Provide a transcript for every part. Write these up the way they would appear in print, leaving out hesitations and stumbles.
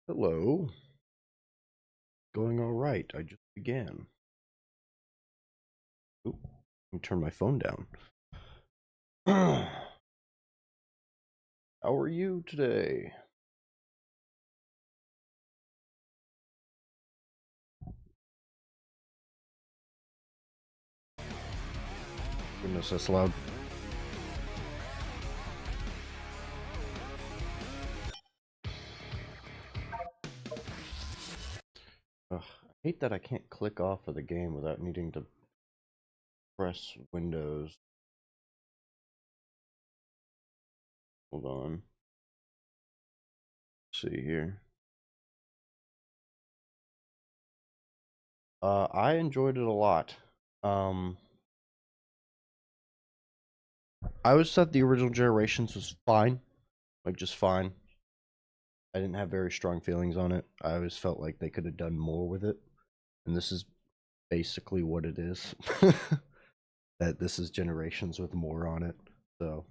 Hello. Going all right. I just began. Ooh, let me turn my phone down. How are you today? Goodness, that's loud. Ugh, I hate that I can't click off of the game without needing to press Windows. Hold on. Let's see here. I enjoyed it a lot. I always thought the original Generations was fine. Like, just fine. I didn't have very strong feelings on it. I always felt like they could have done more with it. And this is basically what it is. That this is Generations with more on it. So,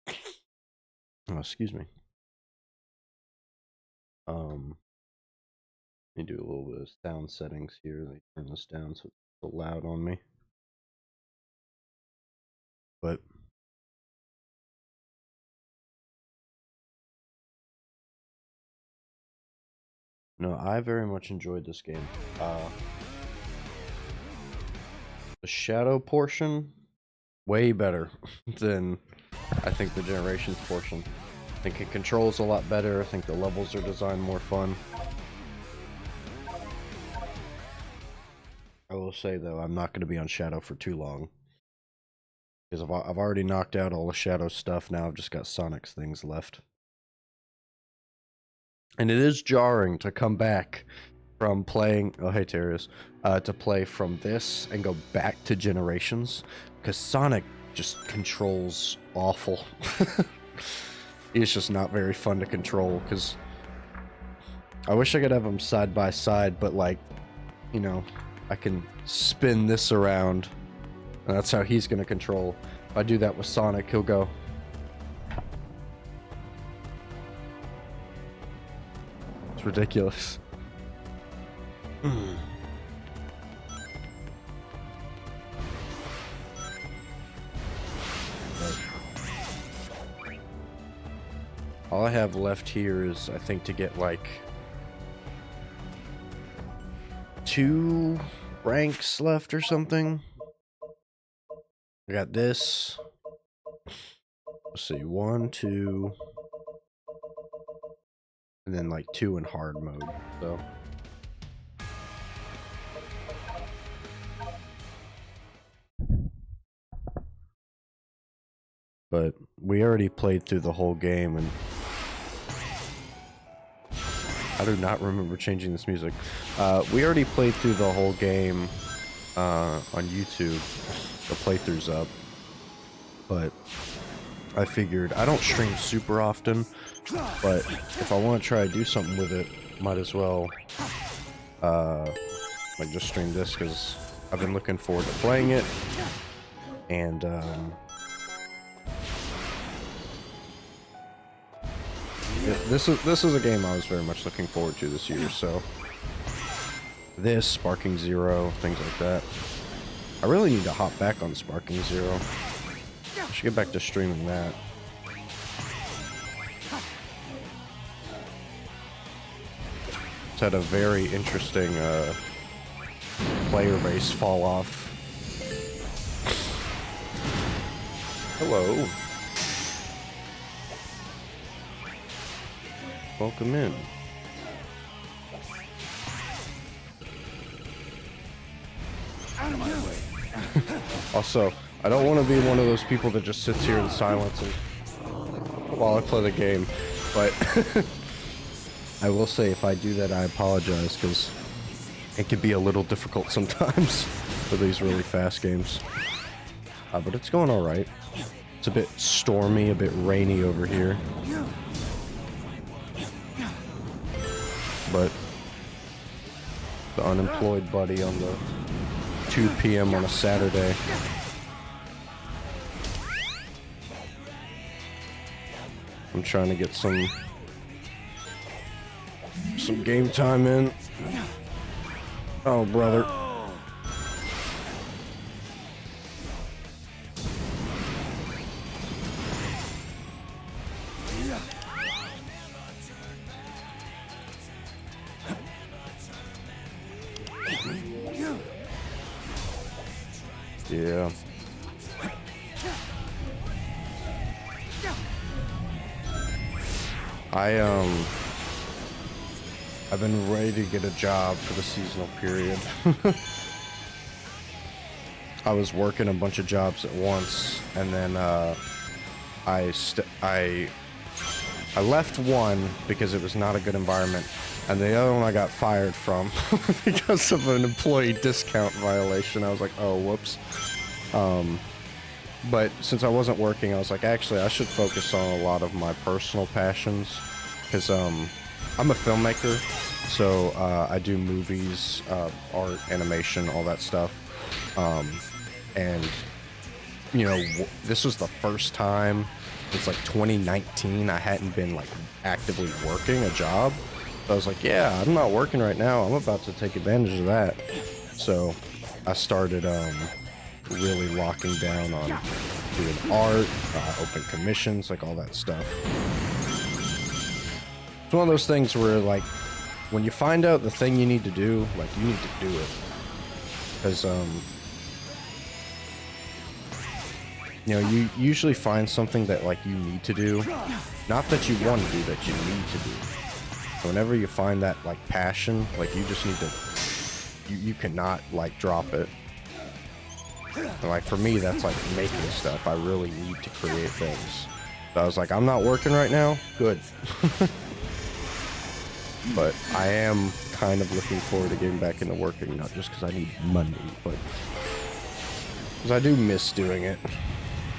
oh, excuse me. Let me do a little bit of sound settings here. Let me turn this down so it's so loud on me. But no, I very much enjoyed this game. The shadow portion, way better than I think the Generations portion. I think it controls a lot better. I think the levels are designed more fun. I will say though, I'm not going to be on Shadow for too long. Because I've already knocked out all the Shadow stuff, now I've just got Sonic's things left. And it is jarring to come back from playing, oh hey Terrius, to play from this and go back to Generations, because Sonic just controls awful. He's just not very fun to control, because I wish I could have them side by side, but like, you know, I can spin this around, and that's how he's going to control. If I do that with Sonic, he'll go. It's ridiculous. All I have left here is, I think, to get like 2 ranks left or something. I got this. Let's see, 1, 2, and then like 2 in hard mode. So. But we already played through the whole game, and I do not remember changing this music. We already played through the whole game on YouTube. The playthrough's up. But I figured, I don't stream super often, but if I want to try to do something with it, might as well like just stream this, because I've been looking forward to playing it. And this is a game I was very much looking forward to this year, so this, Sparking Zero, things like that. I really need to hop back on Sparking Zero. I should get back to streaming that. It's had a very interesting player base fall off. Hello. Welcome in. Out of my way. Also, I don't want to be one of those people that just sits here in silence and while I play the game, but I will say if I do that, I apologize, because it can be a little difficult sometimes for these really fast games. But it's going all right. It's a bit stormy, a bit rainy over here. But the unemployed buddy on the 2 p.m. on a Saturday. I'm trying to get some some game time in. Oh, brother. Yeah. I've been ready to get a job for the seasonal period. I was working a bunch of jobs at once, and then I left one because it was not a good environment, and the other one I got fired from because of an employee discount violation. I was like, oh, whoops. But since I wasn't working, I was like, actually, I should focus on a lot of my personal passions, because I'm a filmmaker, so I do movies, art, animation, all that stuff. And, you know, this was the first time, it's like 2019, I hadn't been like actively working a job. So I was like, yeah, I'm not working right now. I'm about to take advantage of that. So I started really locking down on doing art, open commissions, like all that stuff. It's one of those things where, like, when you find out the thing you need to do, like, you need to do it. Because, you know, you usually find something that, like, you need to do. Not that you want to do, that you need to do. Whenever you find that, like, passion, like, you just need to... You cannot, like, drop it. And, like, for me, that's, like, making stuff. I really need to create things. So I was like, I'm not working right now? Good. But I am kind of looking forward to getting back into working, not just because I need money, but because I do miss doing it.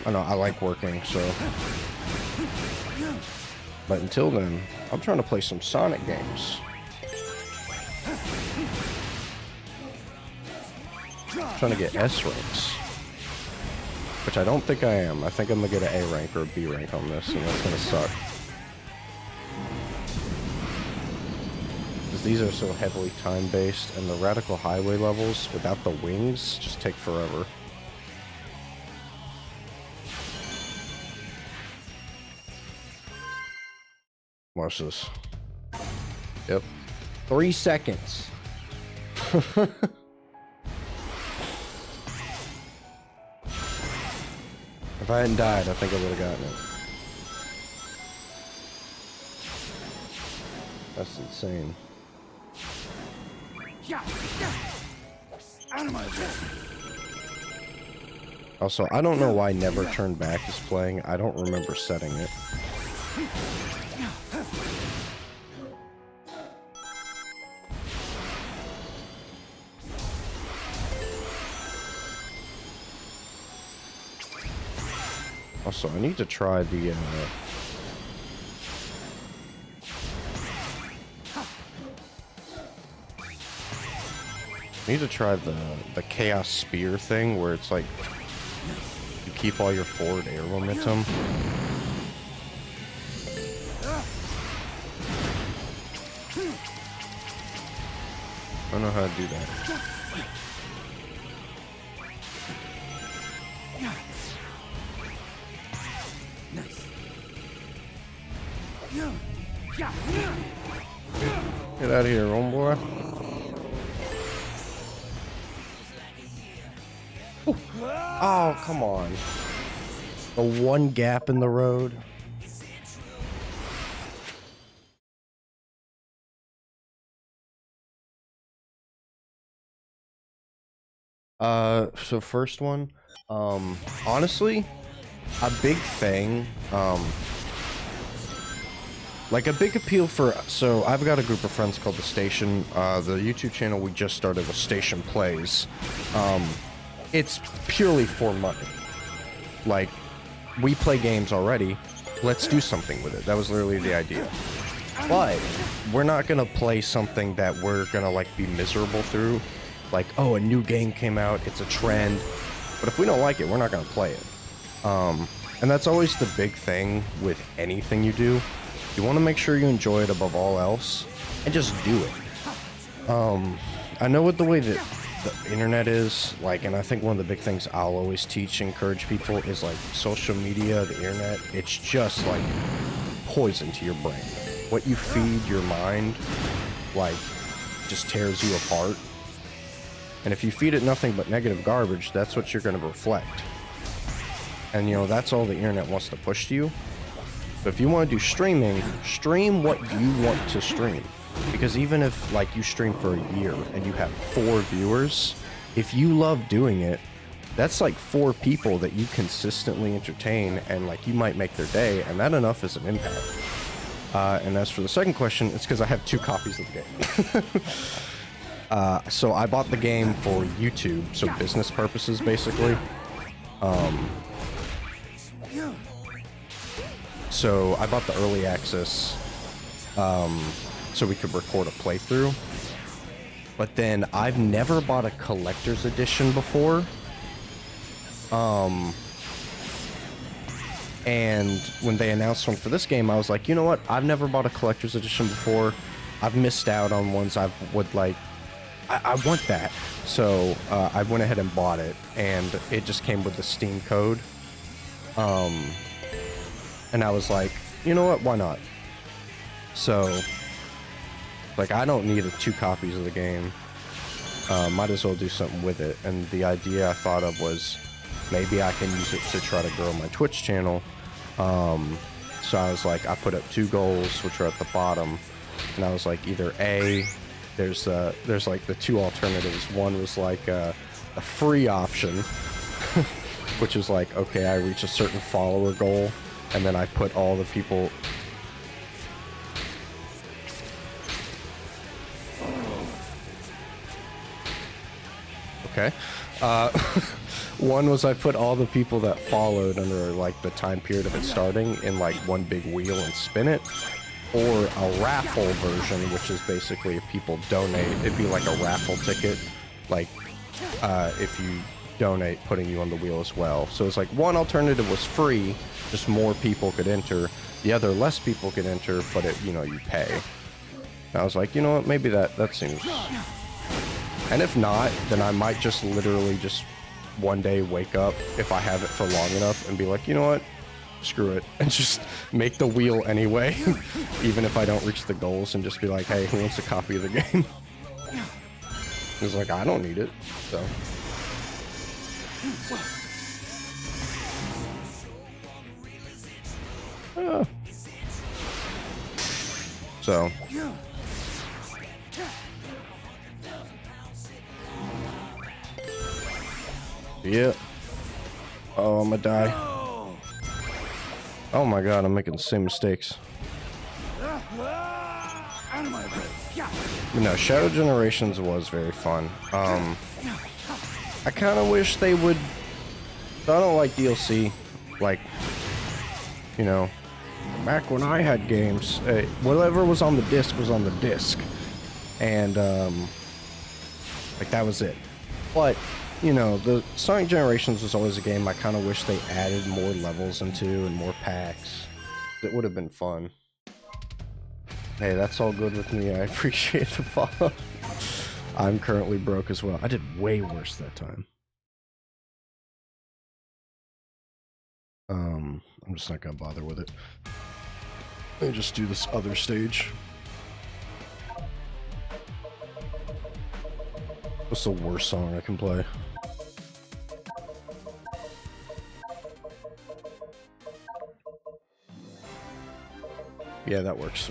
I know, I like working, so. But until then, I'm trying to play some Sonic games. I'm trying to get S ranks. Which I don't think I am. I think I'm gonna get an A rank or a B rank on this, and that's gonna suck. Because these are so heavily time-based, and the Radical Highway levels, without the wings, just take forever. Watch this. Yep. 3 seconds. If I hadn't died, I think I would have gotten it. That's insane. Out of my way. Also, I don't know why Never Turn Back is playing. I don't remember setting it. Also, I need to try the, I need to try the Chaos Spear thing, where it's like, you keep all your forward air momentum. I don't know how to do that. Get out of here, homeboy. Oh, come on. The one gap in the road. So first one, honestly, a big thing, like a big appeal for, so I've got a group of friends called The Station. The YouTube channel we just started was Station Plays. It's purely for money. Like, we play games already, let's do something with it. That was literally the idea. But we're not gonna play something that we're gonna, like, be miserable through. Like, oh, a new game came out, it's a trend. But if we don't like it, we're not gonna play it. And that's always the big thing with anything you do. You want to make sure you enjoy it above all else. and just do it. I know with the way that the internet is, like, and I think one of the big things I'll always teach, encourage people is like social media, the internet, it's just like poison to your brain. What you feed your mind, like, just tears you apart. And if you feed it nothing but negative garbage, that's what you're going to reflect. And, you know, that's all the internet wants to push to you. So if you want to do streaming, stream what you want to stream. Because even if, like, you stream for a year and you have 4 viewers, if you love doing it, that's like 4 people that you consistently entertain, and, like, you might make their day, and that enough is an impact. And as for the second question, it's because I have 2 copies of the game. So I bought the game for YouTube, so business purposes, basically. So I bought the early access, so we could record a playthrough. But then I've never bought a collector's edition before. And when they announced one for this game, I was like, you know what? I've never bought a collector's edition before. I've missed out on ones I would like. I want that. So I went ahead and bought it, and it just came with the Steam code. And I was like, you know what? Why not? So, like, I don't need 2 copies of the game. Might as well do something with it. And the idea I thought of was maybe I can use it to try to grow my Twitch channel. So I was like, I put up 2 goals, which are at the bottom. And I was like, either A, there's like the 2 alternatives. One was like a free option, which is like, okay, I reach a certain follower goal, and then I put all the people. Okay. One was I put all the people that followed under, like, the time period of it starting in, like, one big wheel and spin it. Or a raffle version, which is basically if people donate, it'd be like a raffle ticket, like, if you donate, putting you on the wheel as well. So it's like one alternative was free, just more people could enter. The other, less people could enter, but it, you know, you pay. And I was like, you know what, maybe that seems. And if not, then I might just literally just one day wake up, if I have it for long enough, and be like, you know what, screw it, and just make the wheel anyway, even if I don't reach the goals, and just be like, hey, who wants a copy of the game? He's like, I don't need it, so. So. Yeah. Oh, I'm gonna die. Oh my god, I'm making the same mistakes. But no, Shadow Generations was very fun. I kind of wish they would. I don't like DLC. Like, you know, back when I had games, whatever was on the disc was on the disc, and like that was it. But you know, the Sonic Generations was always a game I kind of wish they added more levels into and more packs. It would have been fun. Hey, that's all good with me. I appreciate the follow. I'm currently broke as well. I did way worse that time. I'm just not gonna bother with it. Let me just do this other stage. What's the worst song I can play? Yeah, that works.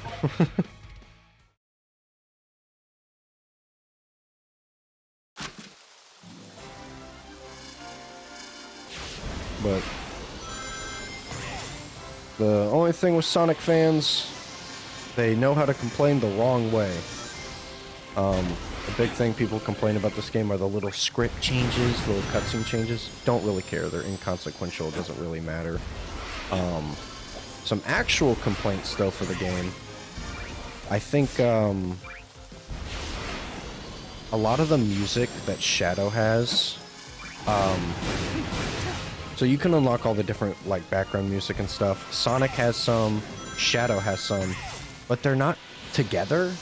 But the only thing with Sonic fans, they know how to complain the wrong way. The big thing people complain about this game are the little script changes, little cutscene changes. Don't really care. They're inconsequential. It doesn't really matter. Some actual complaints, though, for the game. I think a lot of the music that Shadow has, so you can unlock all the different, like, background music and stuff. Sonic has some, Shadow has some, but they're not together.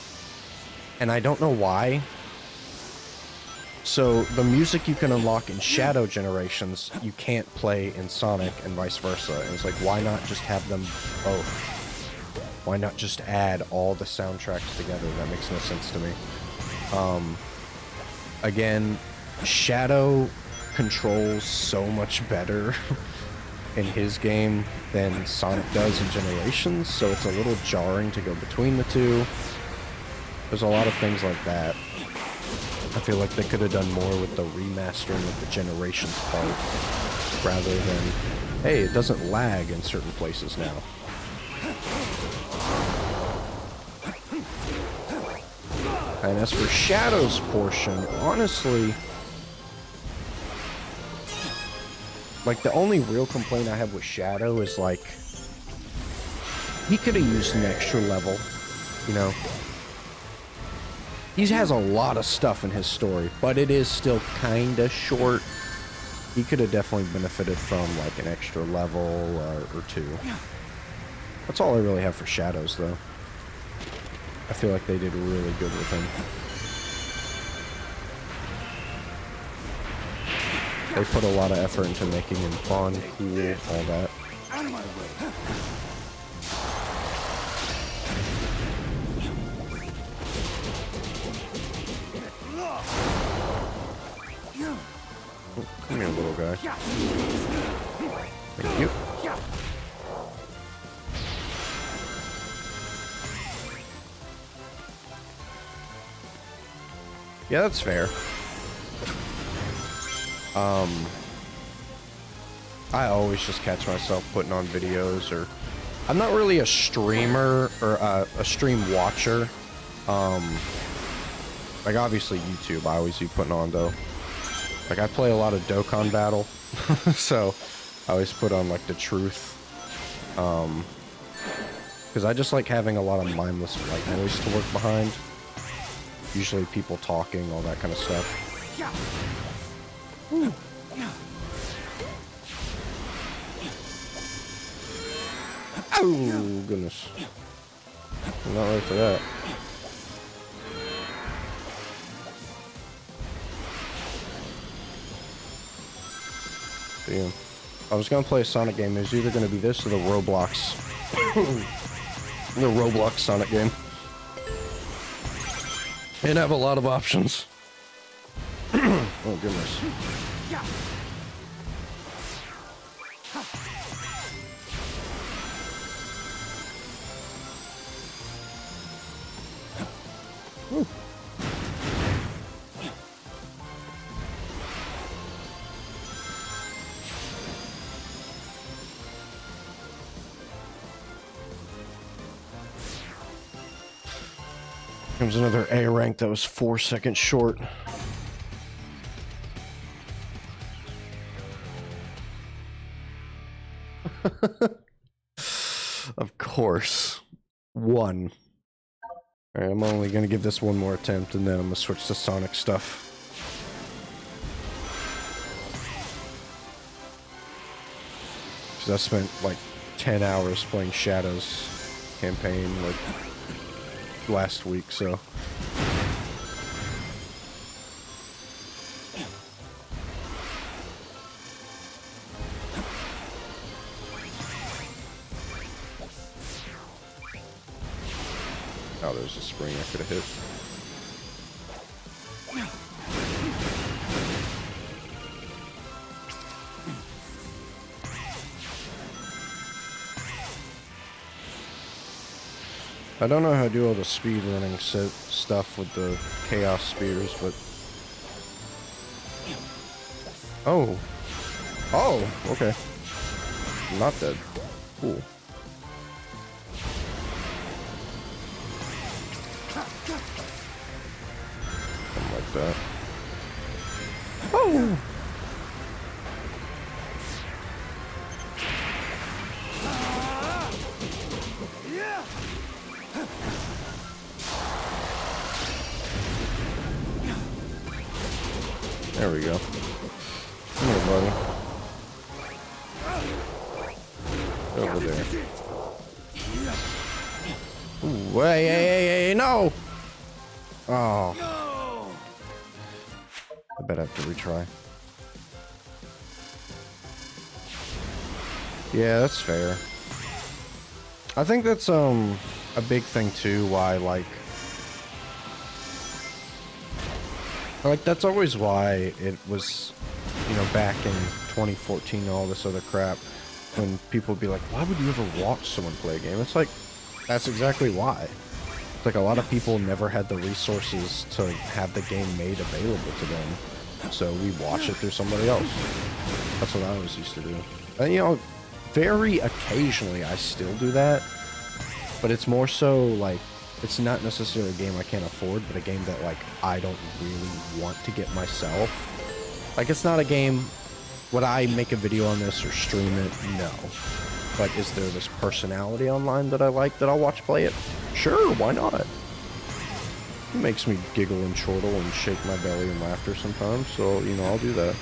and I don't know why. So the music you can unlock in Shadow Generations, you can't play in Sonic and vice versa. And it's like, why not just have them both? Why not just add all the soundtracks together? That makes no sense to me. Again, Shadow controls so much better in his game than Sonic does in Generations, so it's a little jarring to go between the two. There's a lot of things like that. I feel like they could have done more with the remastering of the Generations part, rather than, hey, it doesn't lag in certain places now. And as for Shadow's portion, honestly, like, the only real complaint I have with Shadow is, like, he could have used an extra level, you know? He has a lot of stuff in his story, but it is still kinda short. He could have definitely benefited from, like, an extra level or two. That's all I really have for Shadows, though. I feel like they did really good with him. They put a lot of effort into making him fun, cool, all that. Out of my way. Oh, come here, little guy. Thank you. Yeah, that's fair. I always just catch myself putting on videos, or I'm not really a streamer or a stream watcher. Like, obviously YouTube I always be putting on, though. Like, I play a lot of Dokkan Battle, so I always put on, like, the truth. Because I just like having a lot of mindless white noise to work behind. Usually people talking, all that kind of stuff. Ooh. Oh, goodness. I'm not ready for that. Damn. I was gonna play a Sonic game. It was either gonna be this or the Roblox. The Roblox Sonic game. And have a lot of options. Oh, goodness. Woo. Comes another A rank that was 4 seconds short. Of course. 1. Alright, I'm only gonna give this one more attempt, and then I'm gonna switch to Sonic stuff. Because I spent like 10 hours playing Shadows campaign like last week, so. Oh, there's a spring I could have hit. I don't know how to do all the speedrunning stuff with the Chaos Spears, but... Oh! Oh! Okay. I'm not dead. Cool. Something like that. Oh! There we go. Come here, buddy. Over there. Ooh, hey, no! Oh, No! I bet I have to retry. Yeah, that's fair. I think that's a big thing too, why like that's always why it was, you know, back in 2014 and all this other crap, when people would be like, why would you ever watch someone play a game? It's like, that's exactly why. It's like a lot of people never had the resources to have the game made available to them, so we watch it through somebody else. That's what I always used to do. And you know, very occasionally I still do that, but it's more so like, it's not necessarily a game I can't afford, but a game that like I don't really want to get myself. Like, it's not a game, would I make a video on this or stream it? No. But is there this personality online that I like that I'll watch play it? Sure, why not? It makes me giggle and chortle and shake my belly in laughter sometimes, so, you know, I'll do that.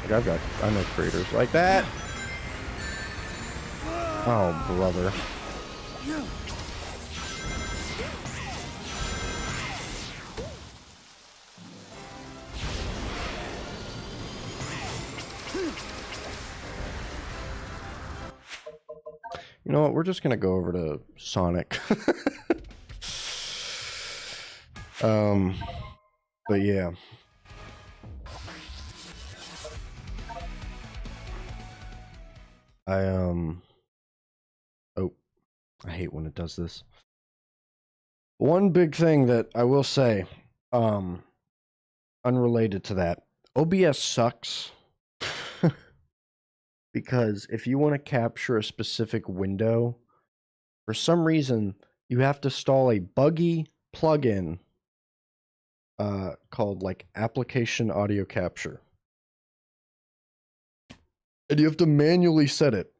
Like, I know creators like that. Oh, brother. You know what? We're just gonna go over to Sonic. But yeah. Oh, I hate when it does this. One big thing that I will say, unrelated to that, OBS sucks. Because if you want to capture a specific window, for some reason, you have to install a buggy plugin called like Application Audio Capture. And you have to manually set it.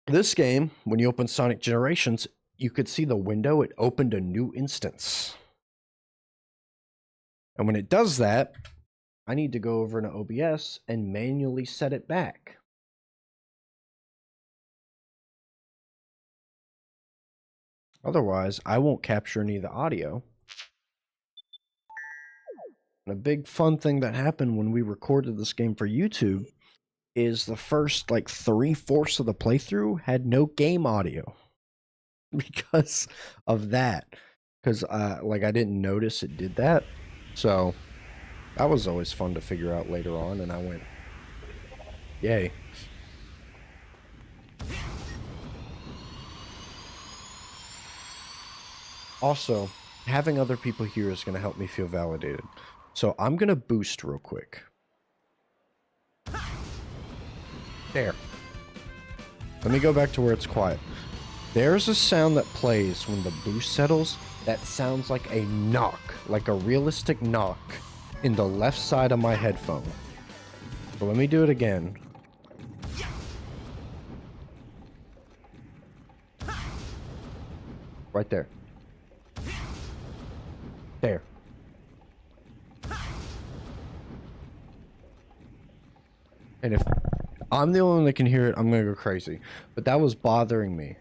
This game, when you open Sonic Generations, you could see the window, it opened a new instance. And when it does that, I need to go over to OBS and manually set it back. Otherwise, I won't capture any of the audio. And a big fun thing that happened when we recorded this game for YouTube is the first like 3/4 of the playthrough had no game audio because of that. Because like I didn't notice it did that. So that was always fun to figure out later on, and I went, yay. Also, having other people here is going to help me feel validated. So I'm going to boost real quick. There. Let me go back to where it's quiet. There's a sound that plays when the boost settles that sounds like a knock, like a realistic knock in the left side of my headphone. So let me do it again. Right there. There. And if I'm the only one that can hear it, I'm gonna go crazy. But that was bothering me.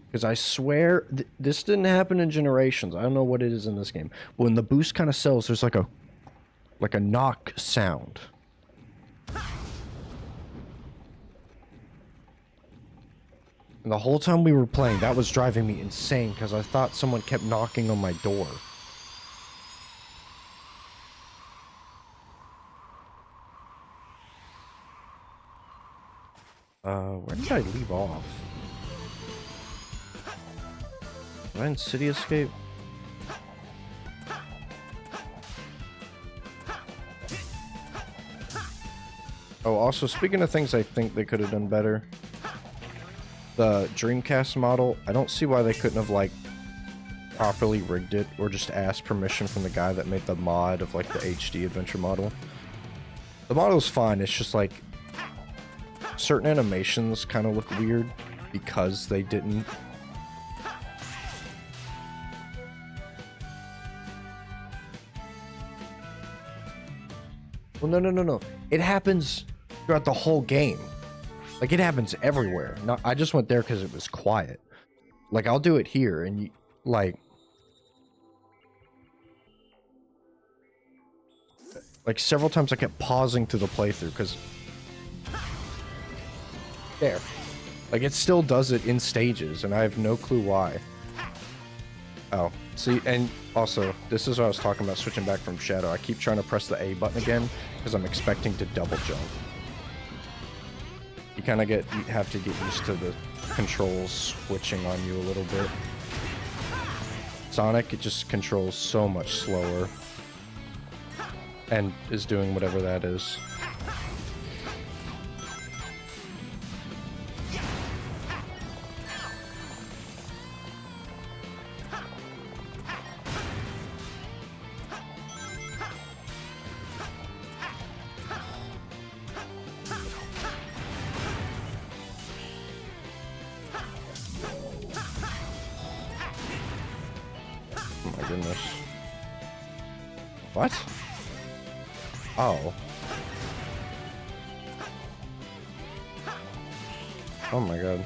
Because I swear, this didn't happen in Generations. I don't know what it is in this game. But when the boost kind of sells, there's like a knock sound. And the whole time we were playing, that was driving me insane because I thought someone kept knocking on my door. Where did I leave off? Am I in City Escape? Oh, also, speaking of things I think they could have done better, the Dreamcast model, I don't see why they couldn't have, like, properly rigged it, or just asked permission from the guy that made the mod of, like, the HD adventure model. The model's fine, it's just, like, certain animations kind of look weird because they didn't. Well, no. It happens throughout the whole game. Like, it happens everywhere. No, I just went there because it was quiet. Like, I'll do it here, and like several times I kept pausing through the playthrough because there, like it still does it in stages, and I have no clue why. Oh, see, and also this is what I was talking about switching back from Shadow. I keep trying to press the A button again because I'm expecting to double jump. You kind of have to get used to the controls switching on you a little bit. Sonic, it just controls so much slower and is doing whatever that is. Goodness. What? Oh. Oh my god.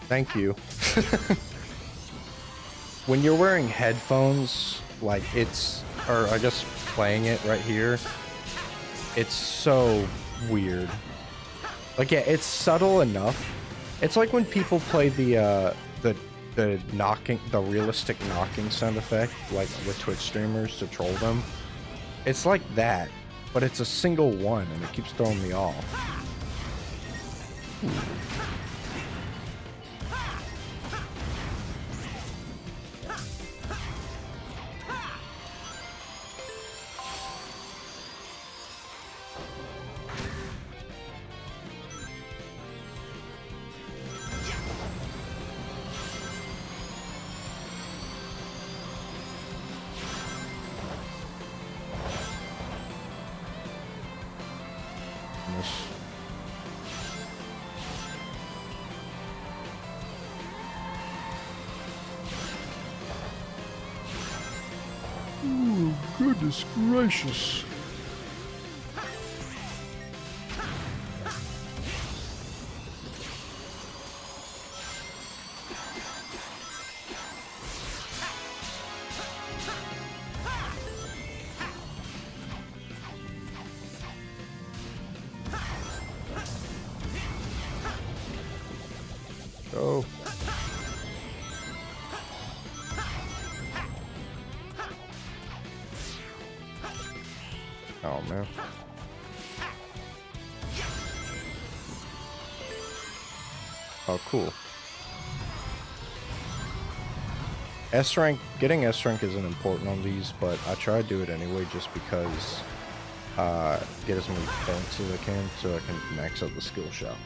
Thank you. When you're wearing headphones, like it's, or I guess playing it right here, it's so weird. Like, yeah, it's subtle enough. It's like when people play the knocking, the realistic knocking sound effect, like with Twitch streamers to troll them. It's like that, but it's a single one, and it keeps throwing me off. Ooh, goodness gracious. Oh. Oh, man. Oh, cool. S rank, getting S rank isn't important on these, but I try to do it anyway just because get as many points as I can so I can max out the skill shop.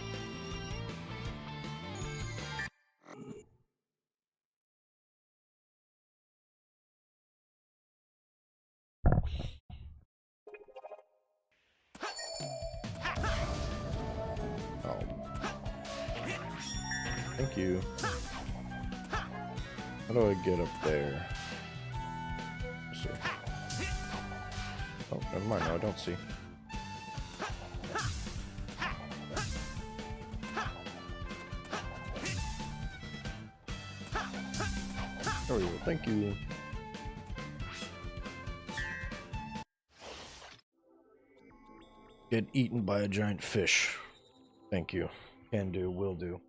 Thank you. How do I get up there? Let's see. Oh, never mind. No, I don't see. There we go. Thank you. Get eaten by a giant fish. Thank you. Can do. Will do.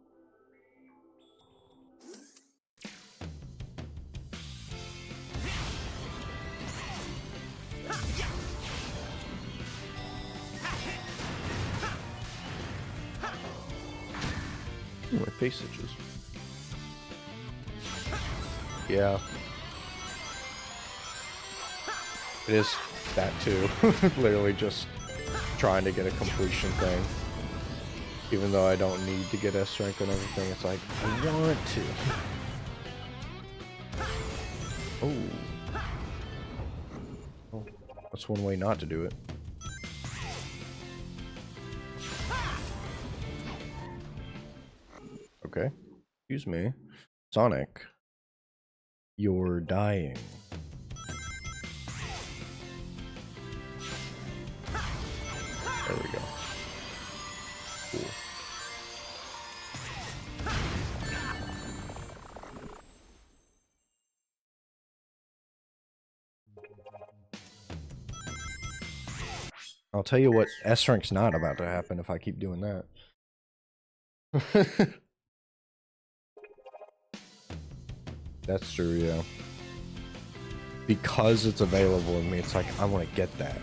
Ooh, my face itches. Yeah. It is that too. Literally just trying to get a completion thing. Even though I don't need to get S rank and everything, it's like, I want to. Oh. Oh. That's one way not to do it. Okay. Excuse me. Sonic. You're dying. I'll tell you what, S rank's not about to happen if I keep doing that. That's true, yeah. Because it's available in me, it's like, I want to get that.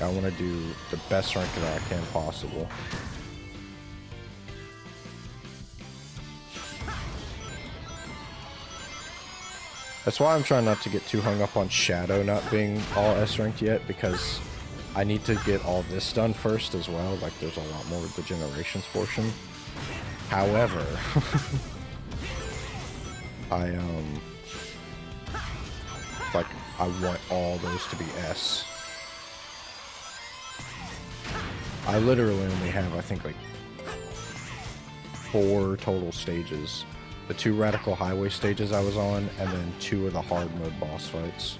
I want to do the best rank that I can possible. That's why I'm trying not to get too hung up on Shadow not being all S ranked yet, because I need to get all this done first as well. Like, there's a lot more with the Generations portion. However, I want all those to be S. I literally only have, I think, like 4 total stages. The 2 Radical Highway stages I was on, and then 2 of the hard mode boss fights.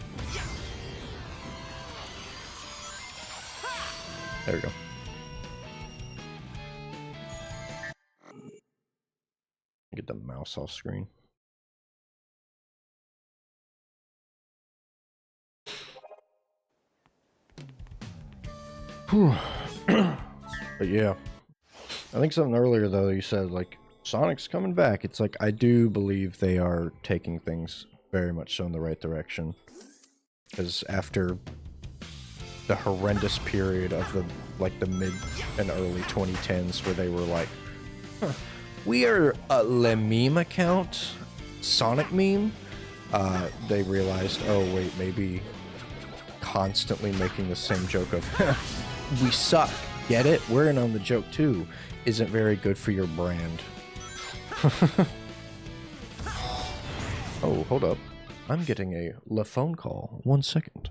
There we go. Get the mouse off screen. Whew. But yeah, I think something earlier though you said like Sonic's coming back. It's like I do believe they are taking things very much so in the right direction, because after the horrendous period of the mid and early 2010s where they were like, huh, we are a Le Meme account, Sonic meme, they realized, oh wait, maybe constantly making the same joke of we suck, get it? We're in on the joke too, isn't very good for your brand. Oh, hold up. I'm getting a phone call. 1 second.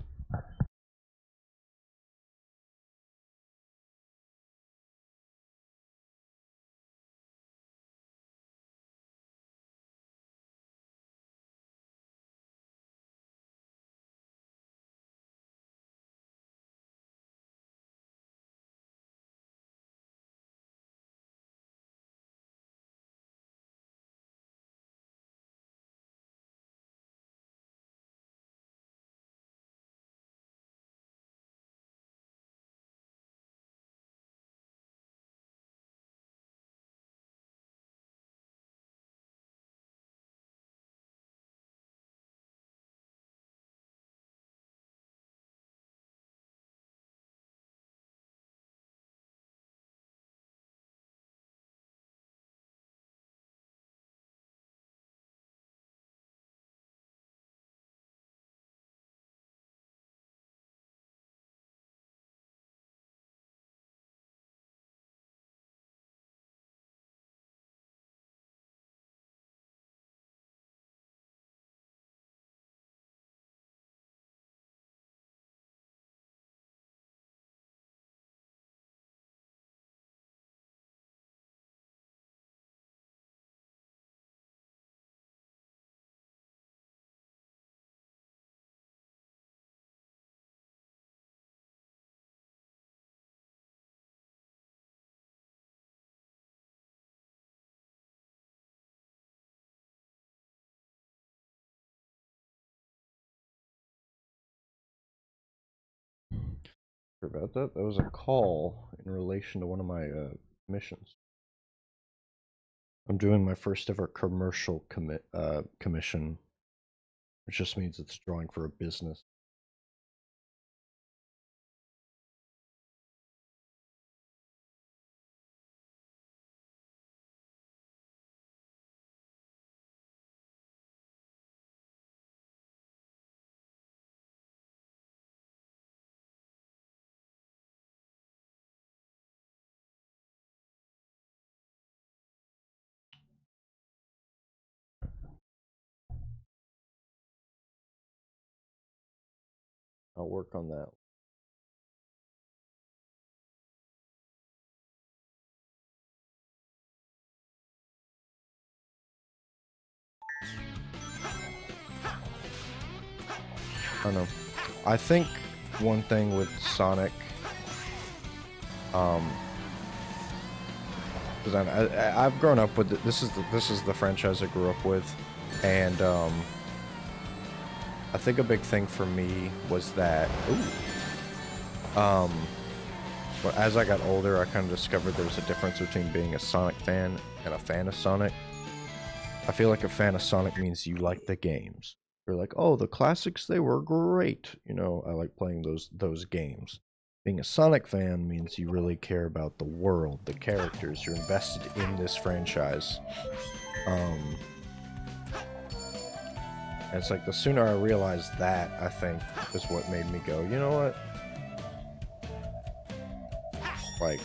About that. That was a call in relation to one of my missions. I'm doing my first ever commercial commission, which just means it's drawing for a business. I'll work on that. I don't know. I think one thing with Sonic, because I've grown up with this is the franchise I grew up with, and I think a big thing for me was that But as I got older, I kind of discovered there was a difference between being a Sonic fan and a fan of Sonic. I feel like a fan of Sonic means you like the games. You're like, oh, the classics, they were great. You know, I like playing those games. Being a Sonic fan means you really care about the world, the characters. You're invested in this franchise. And it's like the sooner I realized that, I think, is what made me go, you know what? Like,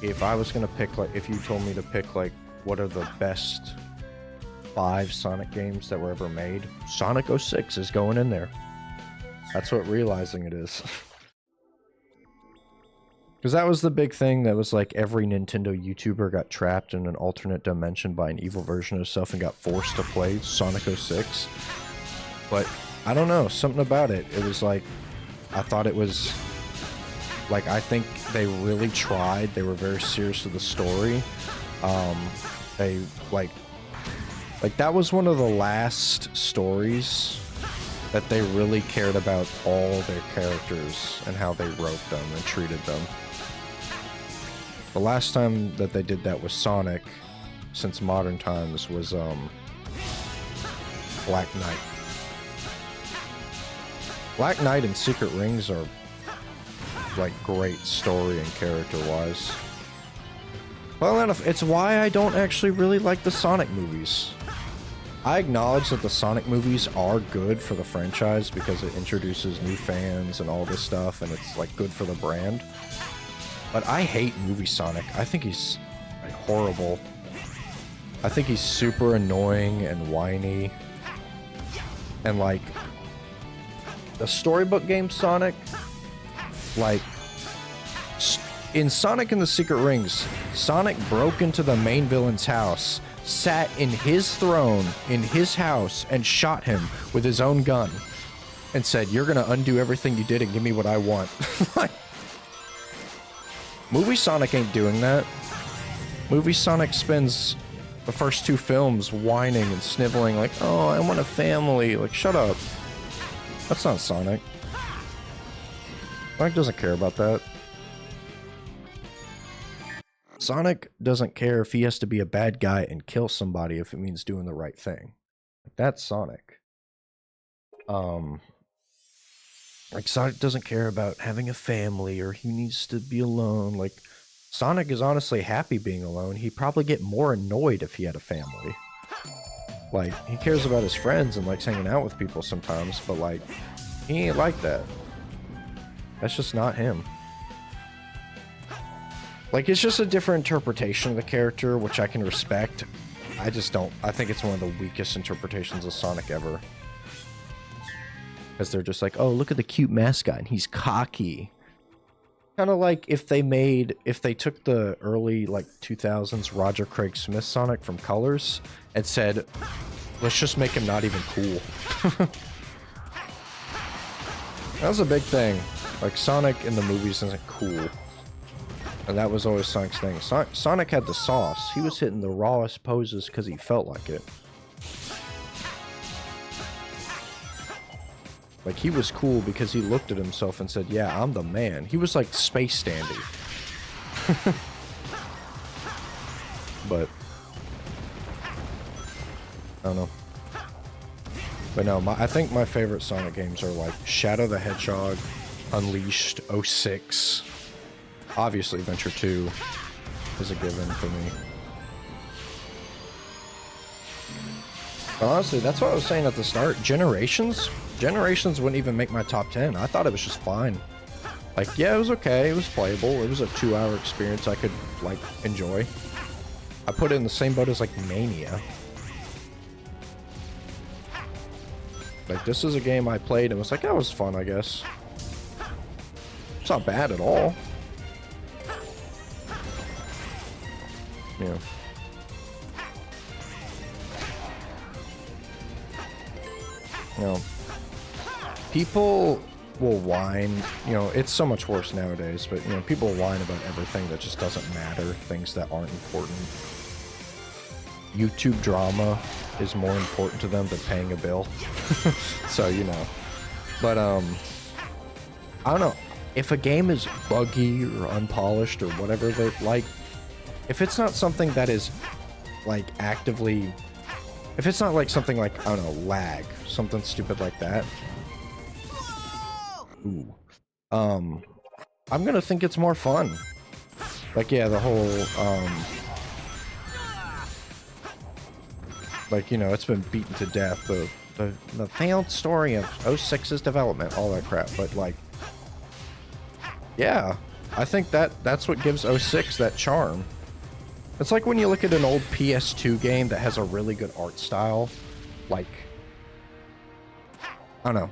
if I was gonna pick, like, if you told me to pick, like, what are the best 5 Sonic games that were ever made, Sonic 06 is going in there. That's what realizing it is. Because that was the big thing that was like every Nintendo YouTuber got trapped in an alternate dimension by an evil version of itself and got forced to play Sonic 06. But I don't know, something about it. It was like, I thought it was like, I think they really tried. They were very serious with the story. They like that was one of the last stories that they really cared about all their characters and how they wrote them and treated them. The last time that they did that with Sonic, since modern times, was Black Knight. Black Knight and Secret Rings are like great story and character-wise. Well, it's why I don't actually really like the Sonic movies. I acknowledge that the Sonic movies are good for the franchise because it introduces new fans and all this stuff, and it's like good for the brand. But I hate movie Sonic. I think he's like horrible. I think he's super annoying and whiny. And like the storybook game Sonic, like in Sonic and the Secret Rings, Sonic broke into the main villain's house, sat in his throne in his house, and shot him with his own gun and said, "You're gonna undo everything you did and give me what I want." Like, movie Sonic ain't doing that. Movie Sonic spends the first 2 films whining and sniveling like, "Oh, I want a family." Like, shut up. That's not Sonic. Sonic doesn't care about that. Sonic doesn't care if he has to be a bad guy and kill somebody if it means doing the right thing. That's Sonic. Like, Sonic doesn't care about having a family or he needs to be alone. Like, Sonic is honestly happy being alone. He'd probably get more annoyed if he had a family. Like, he cares about his friends and likes hanging out with people sometimes, but like, he ain't like that. That's just not him. Like, it's just a different interpretation of the character, which I can respect. I just don't. I think it's one of the weakest interpretations of Sonic ever. Because they're just like, oh, look at the cute mascot, and he's cocky. Kind of like if they took the early, like, 2000s Roger Craig Smith Sonic from Colors and said, let's just make him not even cool. That was a big thing. Like, Sonic in the movies isn't cool. And that was always Sonic's thing. Sonic had the sauce. He was hitting the rawest poses because he felt like it. Like, he was cool because he looked at himself and said, yeah, I'm the man. He was like Space Dandy. But I don't know. But no, I think my favorite Sonic games are like Shadow the Hedgehog, Unleashed, 06. Obviously, Venture 2 is a given for me. But honestly, that's what I was saying at the start. Generations wouldn't even make my top 10. I thought it was just fine. Like, yeah, it was okay. It was playable. It was a 2-hour experience I could, like, enjoy. I put it in the same boat as, like, Mania. Like, this is a game I played and was like, that was fun, I guess. It's not bad at all. Yeah. You know, people will whine, you know, it's so much worse nowadays, but, you know, people whine about everything that just doesn't matter, things that aren't important. YouTube drama is more important to them than paying a bill. So, you know. But, I don't know. if a game is buggy or unpolished or whatever they like, if it's not something that is like actively, if it's not like something like, I don't know, lag, something stupid like that, ooh, I'm gonna think it's more fun. Like, yeah, the whole, like, you know, it's been beaten to death, the failed story of 06's development, all that crap, but like, yeah, I think that's what gives 06 that charm. It's like when you look at an old PS2 game that has a really good art style, like, I don't know,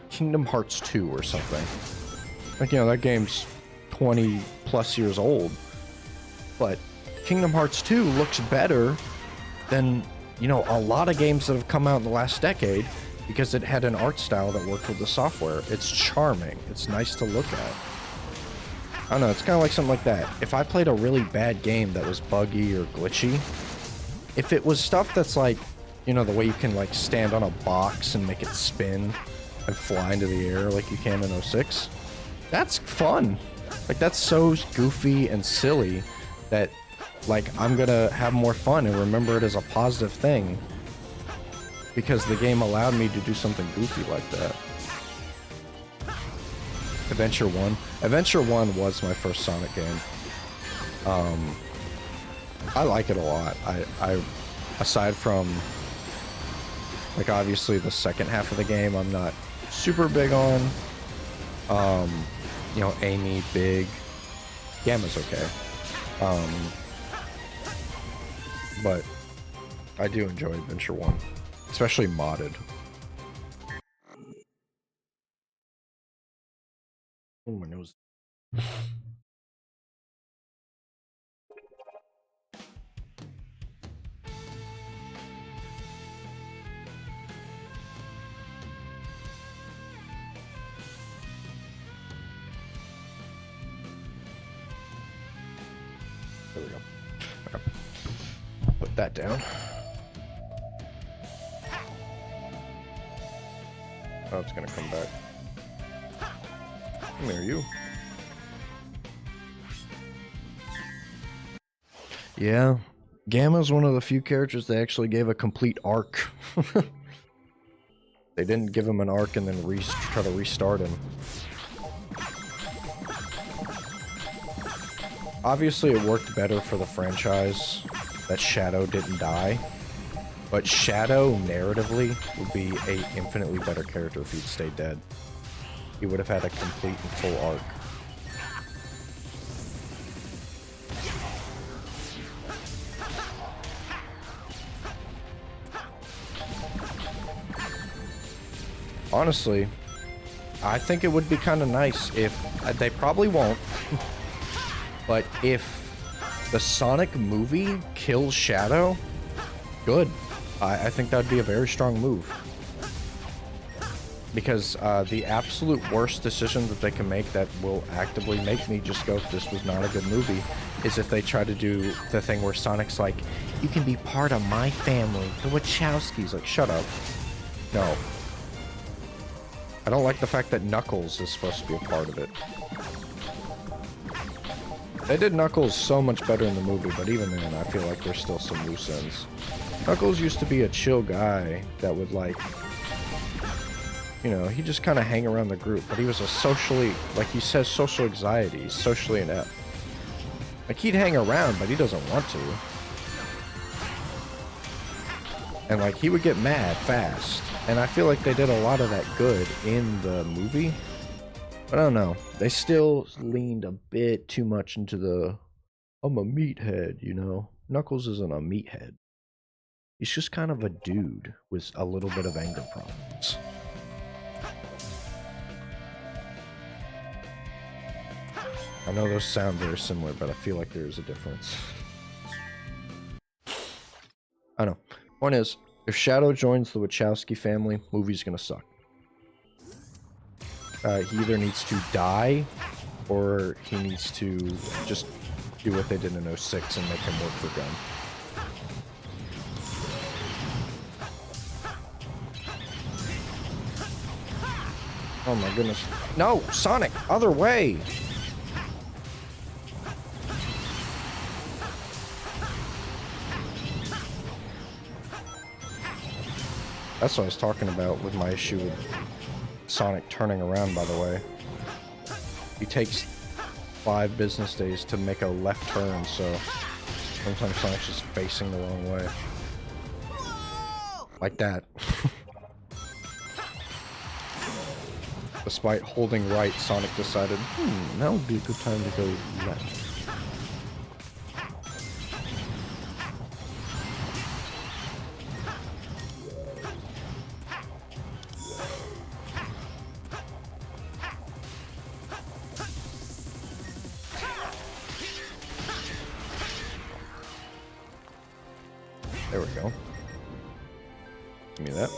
Kingdom Hearts 2 or something. Like, you know, that game's 20 plus years old, but Kingdom Hearts 2 looks better than, you know, a lot of games that have come out in the last decade because it had an art style that worked with the software. It's charming. It's nice to look at. I don't know, it's kind of like something like that. If I played a really bad game that was buggy or glitchy, if it was stuff that's like, you know, the way you can like stand on a box and make it spin and fly into the air like you can in 06, that's fun. Like, that's so goofy and silly that, like, I'm gonna have more fun and remember it as a positive thing because the game allowed me to do something goofy like that. Adventure 1. Adventure 1 was my first Sonic game. I like it a lot. I aside from, like, obviously the second half of the game I'm not super big on. You know, Amy, Big, Gamma's okay. But I do enjoy Adventure 1, especially modded. Oh, my nose. There we go. Okay. Put that down. Oh, it's gonna come back. Come here, you. Yeah, Gamma's one of the few characters they actually gave a complete arc. They didn't give him an arc and then try to restart him. Obviously, it worked better for the franchise that Shadow didn't die, but Shadow, narratively, would be an infinitely better character if he'd stayed dead. He would have had a complete and full arc. Honestly, I think it would be kind of nice if, they probably won't, but if the Sonic movie kills Shadow, good. I think that'd be a very strong move. Because the absolute worst decision that they can make that will actively make me just go, this was not a good movie, is if they try to do the thing where Sonic's like, you can be part of my family, the Wachowskis. Like, shut up. No. I don't like the fact that Knuckles is supposed to be a part of it. They did Knuckles so much better in the movie, but even then, I feel like there's still some loose ends. Knuckles used to be a chill guy that would, like, you know, he just kind of hang around the group, but he was a socially, like he says, social anxiety. He's socially inept. Like, he'd hang around, but he doesn't want to. And, like, he would get mad fast. And I feel like they did a lot of that good in the movie. But I don't know. They still leaned a bit too much into the, I'm a meathead, you know? Knuckles isn't a meathead. He's just kind of a dude with a little bit of anger problems. I know those sound very similar, but I feel like there is a difference. I know. Point is, if Shadow joins the Wachowski family, movie's gonna suck. He either needs to die, or he needs to just do what they did in 06 and make him work for Gunn. Oh my goodness. No, Sonic, other way. That's what I was talking about with my issue with Sonic turning around, by the way. He takes 5 business days to make a left turn, so sometimes Sonic's just facing the wrong way. Like that. Despite holding right, Sonic decided, that would be a good time to go left. There we go. Give me that.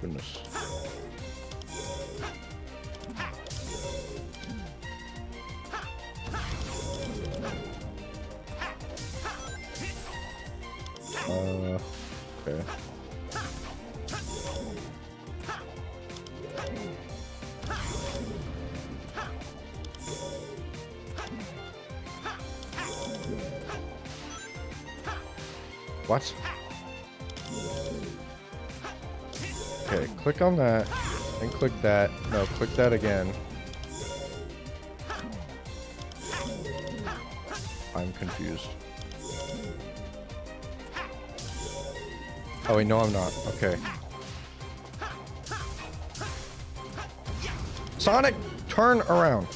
Goodness. Okay. What? Okay, click on that, and click that. No, click that again. I'm confused. Oh wait, no I'm not. Okay. Sonic, turn around.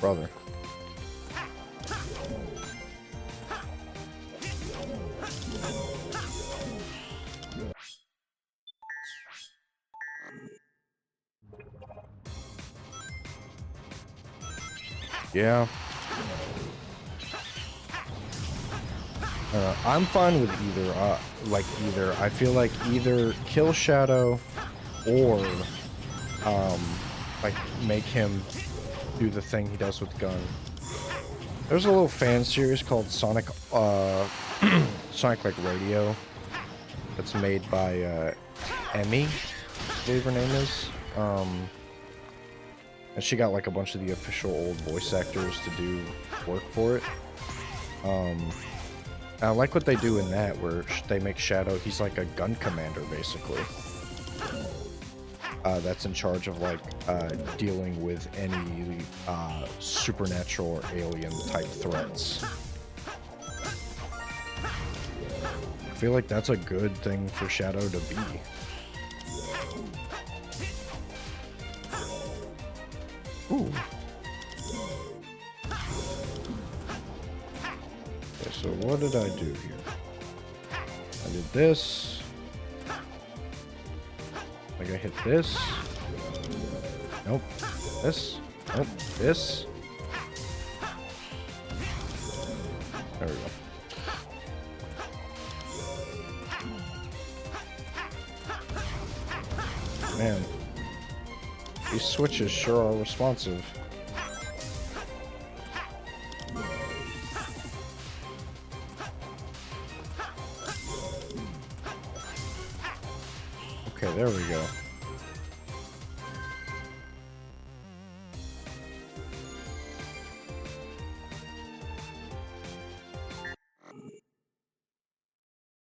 Brother. Yeah. I'm fine with either. Either. I feel like either kill Shadow or, like, make him do the thing he does with the gun. There's a little fan series called Sonic, Sonic, like, Radio. That's made by, Emmy, I believe her name is. And she got, like, a bunch of the official old voice actors to do work for it. I like what they do in that, where they make Shadow, he's like a gun commander, basically. That's in charge of, like, dealing with any, supernatural or alien-type threats. I feel like that's a good thing for Shadow to be. Ooh. Okay, so what did I do here? I did this. Like I hit this. Nope. This. Nope. This. There we go. Man. These switches sure are responsive. Okay, there we go.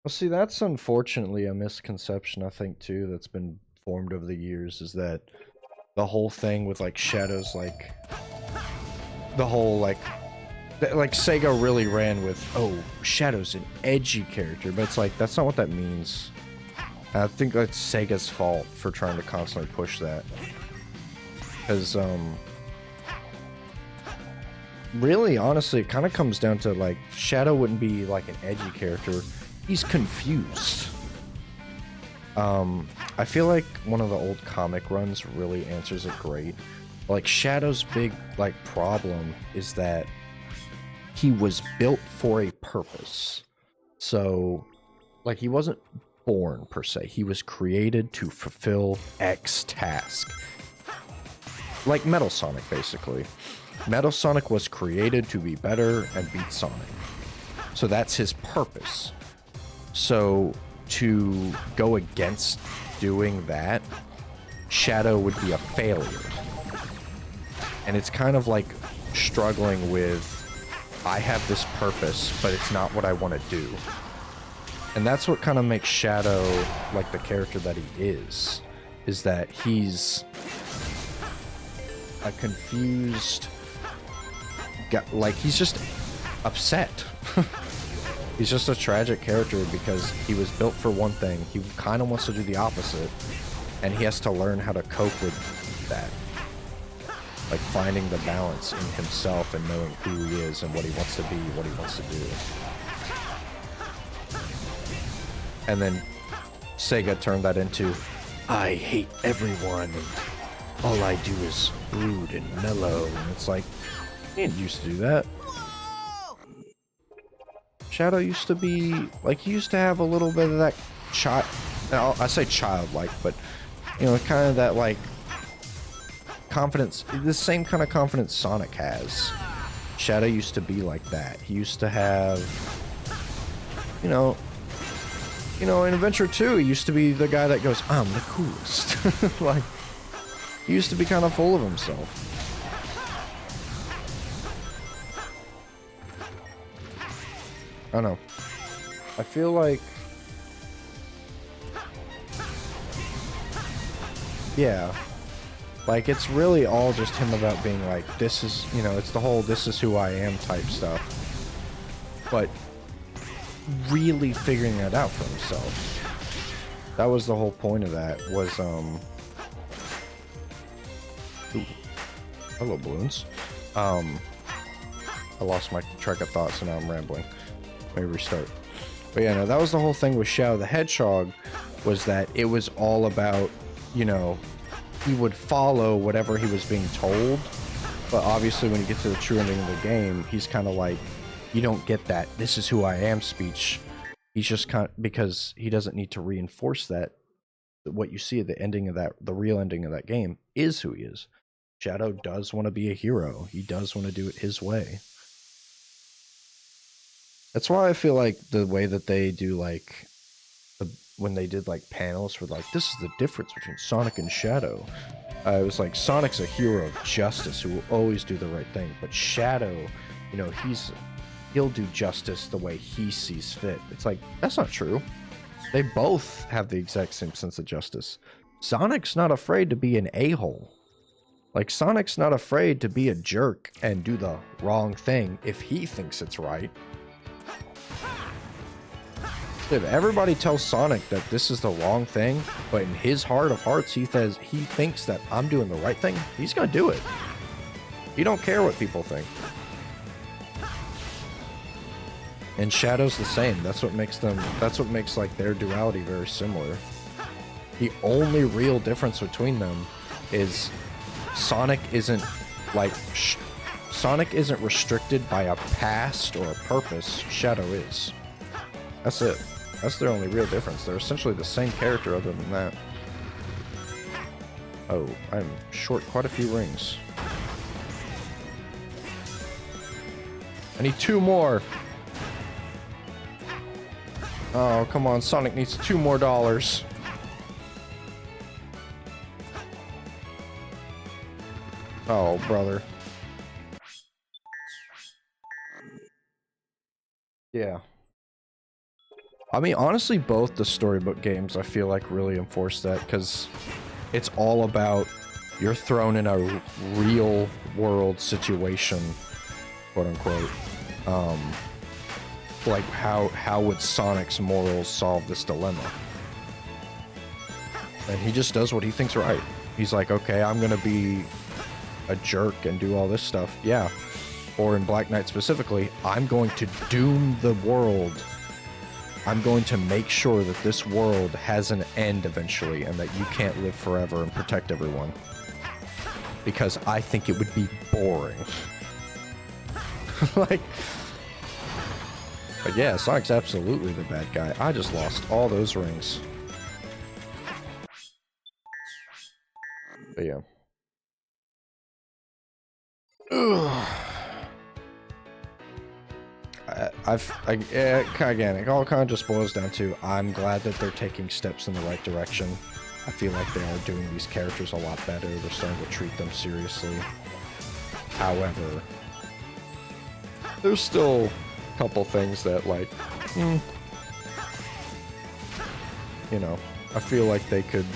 Well, see, that's unfortunately a misconception, I think, too, that's been formed over the years, is that the whole thing with, like, Shadow's, like, the whole, like, Sega really ran with, oh, Shadow's an edgy character, but it's like, that's not what that means. I think that's Sega's fault for trying to constantly push that. Because, really, honestly, it kind of comes down to like Shadow wouldn't be like an edgy character. He's confused. I feel like one of the old comic runs really answers it great. Like Shadow's big like problem is that he was built for a purpose. So like he wasn't born per se. He was created to fulfill X task. Like Metal Sonic basically. Metal Sonic was created to be better and beat Sonic. So that's his purpose. So to go against doing that, Shadow would be a failure. And it's kind of like struggling with, I have this purpose, but it's not what I want to do. And that's what kind of makes Shadow like the character that he is that he's a confused guy. Like he's just upset. He's just a tragic character because he was built for one thing. He kind of wants to do the opposite, and he has to learn how to cope with that. Like finding the balance in himself and knowing who he is and what he wants to be, what he wants to do. And then Sega turned that into, I hate everyone, and all I do is brood and mellow. And it's like, he didn't used to do that. Shadow used to be, like, he used to have a little bit of that I say childlike, but, you know, kind of that, like, confidence, the same kind of confidence Sonic has. Shadow used to be like that. He used to have, you know, in Adventure 2, he used to be the guy that goes, I'm the coolest. Like, he used to be kind of full of himself. I don't know. I feel like, yeah, like it's really all just him about being like, this is, you know, it's the whole this is who I am type stuff, but really figuring that out for himself. That was the whole point of that, was ooh, hello balloons. I lost my track of thought, so now I'm rambling. Let me restart. But yeah, no, that was the whole thing with Shadow the Hedgehog, was that it was all about, you know, he would follow whatever he was being told, but obviously when you get to the true ending of the game, he's kind of like, you don't get that this is who I am speech. He's just kind of, because he doesn't need to reinforce that what you see at the ending of that, the real ending of that game is who he is. Shadow does want to be a hero. He does want to do it his way. That's why I feel like the way that they do, like, when they did, like, panels for, like, this is the difference between Sonic and Shadow. It was like, Sonic's a hero of justice who will always do the right thing. But Shadow, you know, he'll do justice the way he sees fit. It's like, that's not true. They both have the exact same sense of justice. Sonic's not afraid to be an a-hole. Like, Sonic's not afraid to be a jerk and do the wrong thing if he thinks it's right. If everybody tells Sonic that this is the wrong thing, but in his heart of hearts he thinks that I'm doing the right thing, he's gonna do it. He don't care what people think. And Shadow's the same. That's what makes like their duality very similar. The only real difference between them is Sonic isn't like Sonic isn't restricted by a past or a purpose. Shadow is. That's it. That's their only real difference. They're essentially the same character other than that. Oh, I'm short quite a few rings. I need 2 more. Oh, come on. Sonic needs $2 more. Oh, brother. Yeah. I mean, honestly, both the storybook games, I feel like, really enforce that, because it's all about you're thrown in a real world situation, quote unquote. Like, how would Sonic's morals solve this dilemma? And he just does what he thinks right. He's like, okay, I'm gonna be a jerk and do all this stuff. Yeah. or in Black Knight specifically, I'm going to doom the world. I'm going to make sure that this world has an end eventually and that you can't live forever and protect everyone. Because I think it would be boring. Like, but yeah, Sonic's absolutely the bad guy. I just lost all those rings. But yeah. Ugh. Again, it all kind of just boils down to, I'm glad that they're taking steps in the right direction. I feel like they are doing these characters a lot better. They're starting to treat them seriously. However, there's still a couple things that, like, you know, I feel like they could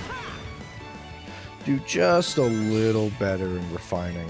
do just a little better in refining.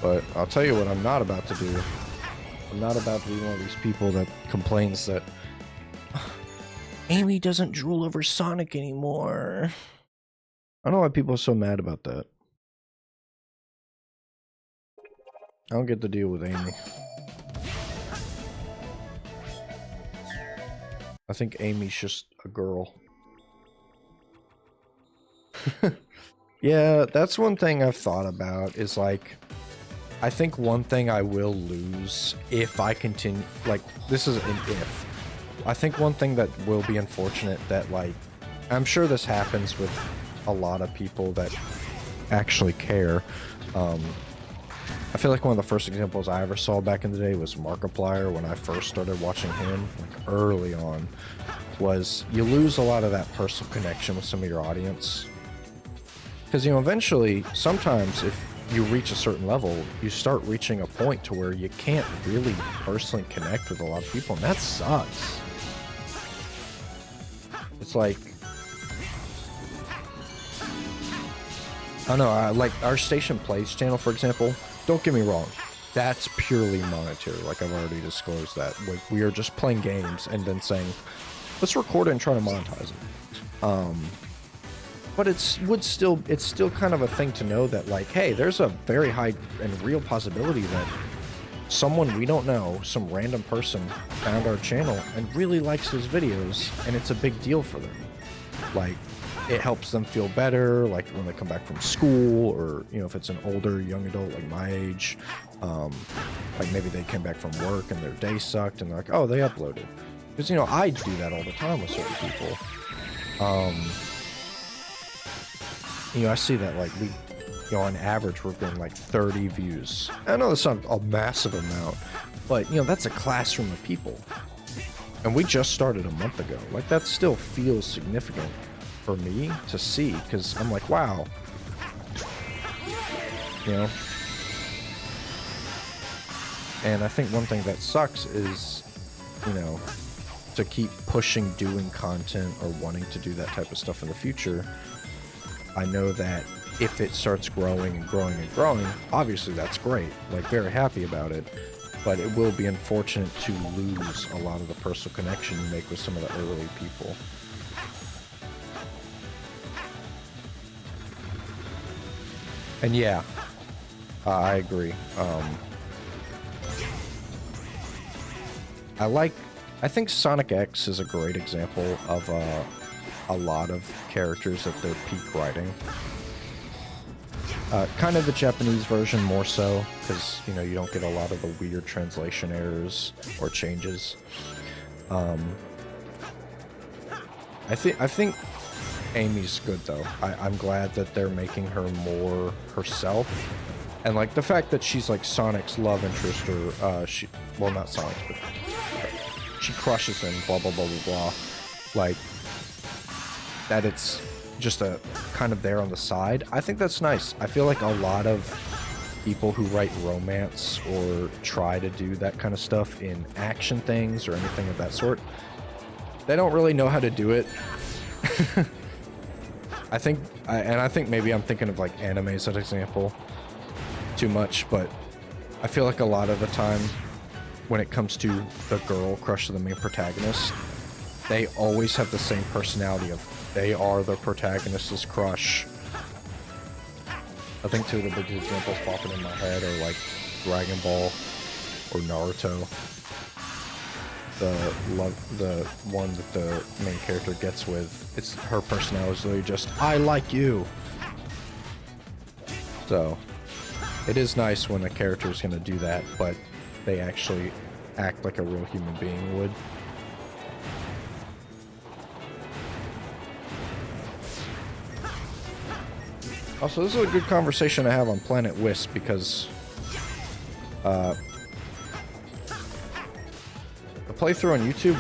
But I'll tell you what I'm not about to do. I'm not about to be one of these people that complains that Amy doesn't drool over Sonic anymore. I don't know why people are so mad about that. I don't get to deal with Amy. I think Amy's just a girl. Yeah, that's one thing I've thought about, is like, I think one thing I will lose if I continue, like, this is an if. I think one thing that will be unfortunate that, like, I'm sure this happens with a lot of people that actually care. I feel like one of the first examples I ever saw back in the day was Markiplier when I first started watching him, like early on, was you lose a lot of that personal connection with some of your audience. Because, you know, eventually, sometimes if you reach a certain level, you start reaching a point to where you can't really personally connect with a lot of people, and that sucks. It's like, I don't know, like our Station Plays channel, for example, don't get me wrong, that's purely monetary, like I've already disclosed that. Like, we are just playing games and then saying, let's record it and try to monetize it. But it's still kind of a thing to know that, like, hey, there's a very high and real possibility that someone we don't know, some random person, found our channel and really likes those videos, and it's a big deal for them. Like, it helps them feel better, like when they come back from school, or, you know, if it's an older young adult like my age, like maybe they came back from work and their day sucked and they're like, oh, they uploaded. Because, you know, I do that all the time with certain people. You know, I see that, like, we, you know, on average, we're getting like 30 views. I know that's not a massive amount, but, you know, that's a classroom of people. And we just started a month ago. Like, that still feels significant for me to see, because I'm like, wow. You know? And I think one thing that sucks is, you know, to keep pushing doing content or wanting to do that type of stuff in the future. I know that if it starts growing and growing and growing, obviously that's great, like, very happy about it, but it will be unfortunate to lose a lot of the personal connection you make with some of the early people. And yeah, I agree. I think Sonic X is a great example of a lot of characters at their peak writing. Kind of the Japanese version more so, because, you know, you don't get a lot of the weird translation errors or changes. I think Amy's good though. I'm glad that they're making her more herself, and like the fact that she's like Sonic's love interest, or well, not Sonic's, but she crushes him, blah blah blah blah blah. Like, that it's just a kind of there on the side. I think that's nice. I feel like a lot of people who write romance or try to do that kind of stuff in action things or anything of that sort, they don't really know how to do it. I think maybe I'm thinking of like anime as an example too much, but I feel like a lot of the time when it comes to the girl crush of the main protagonist, they always have the same personality of they are the protagonist's crush. I think two of the big examples popping in my head are like Dragon Ball or Naruto. The one that the main character gets with, it's her personality is literally just, I like you. So it is nice when a character is going to do that, but they actually act like a real human being would. Also, this is a good conversation to have on Planet Wisp because the playthrough on YouTube,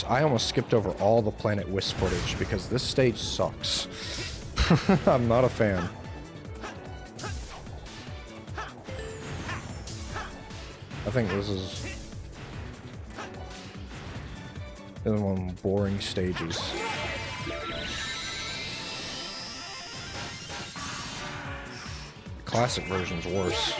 I almost skipped over all the Planet Wisp footage because this stage sucks. I'm not a fan. I think this is one of the boring stages. Classic version's worse.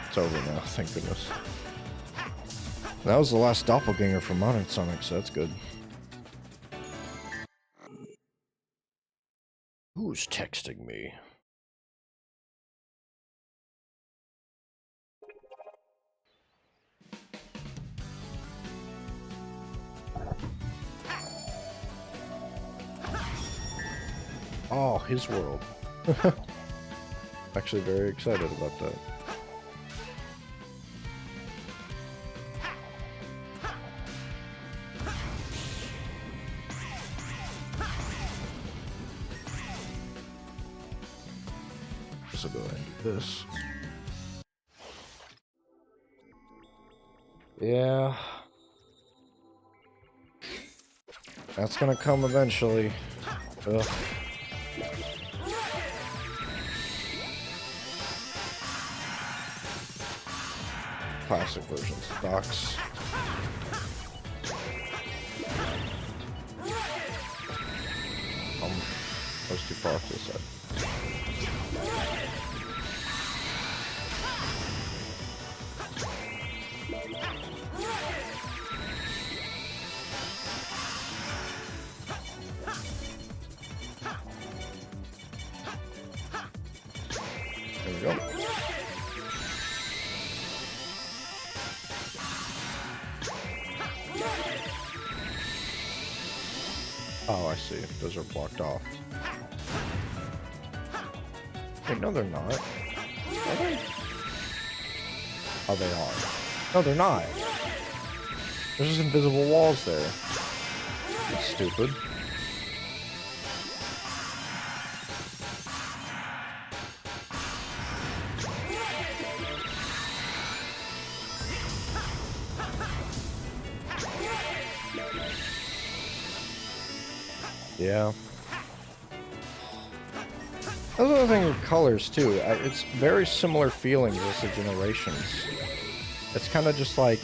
It's over now, thank goodness. That was the last doppelganger for Modern Sonic, so that's good. Who's texting me? Oh, his world. Actually very excited about that. So go ahead and do this. Yeah. That's gonna come eventually. Ugh. Classic version stocks. I was too far off to the side. There we go. Oh, I see. Those are blocked off. Wait, no, they're not. Are they? Oh, they are. No, they're not. There's just invisible walls there. That's stupid. Yeah. That's another thing with colors too. It's very similar feelings as the Generations. It's kind of just like,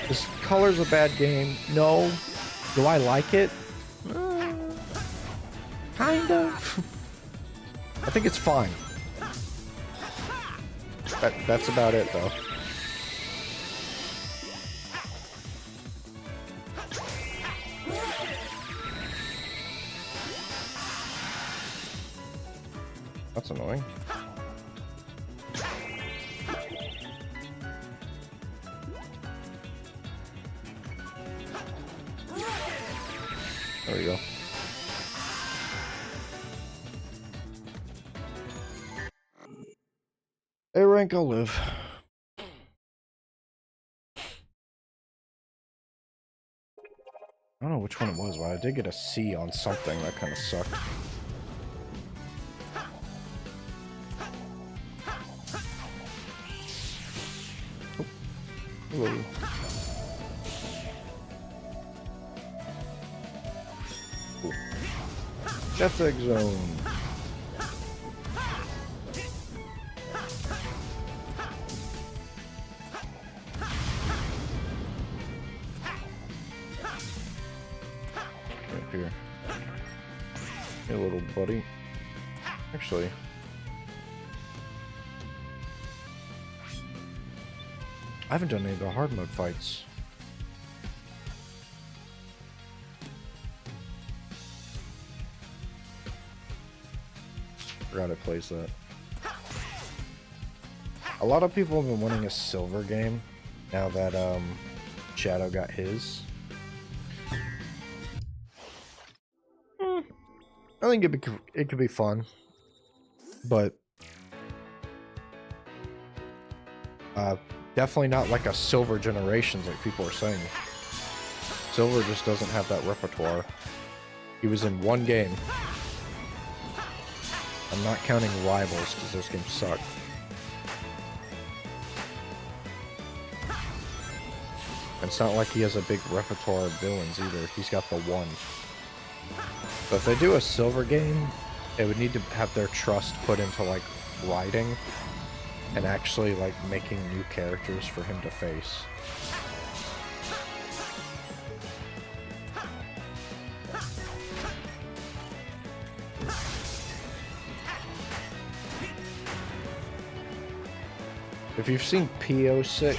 is Color's a bad game? No. Do I like it? Kind of. I think it's fine. That's about it though. That's annoying. There we go. A rank I'll live. I don't know which one it was, but I did get a C on something that kind of sucked. Whoa. Cool. Death Egg Zone. Right here. Hey, little buddy. Actually, I haven't done any of the hard mode fights. Forgot it plays that. A lot of people have been wanting a silver game now that Shadow got his. I think it could be fun, but definitely not like a Silver Generations like people are saying. Silver just doesn't have that repertoire. He was in one game. I'm not counting Rivals because those games suck. And it's not like he has a big repertoire of villains either. He's got the one. But if they do a silver game, they would need to have their trust put into like writing and actually like making new characters for him to face. If you've seen PO6,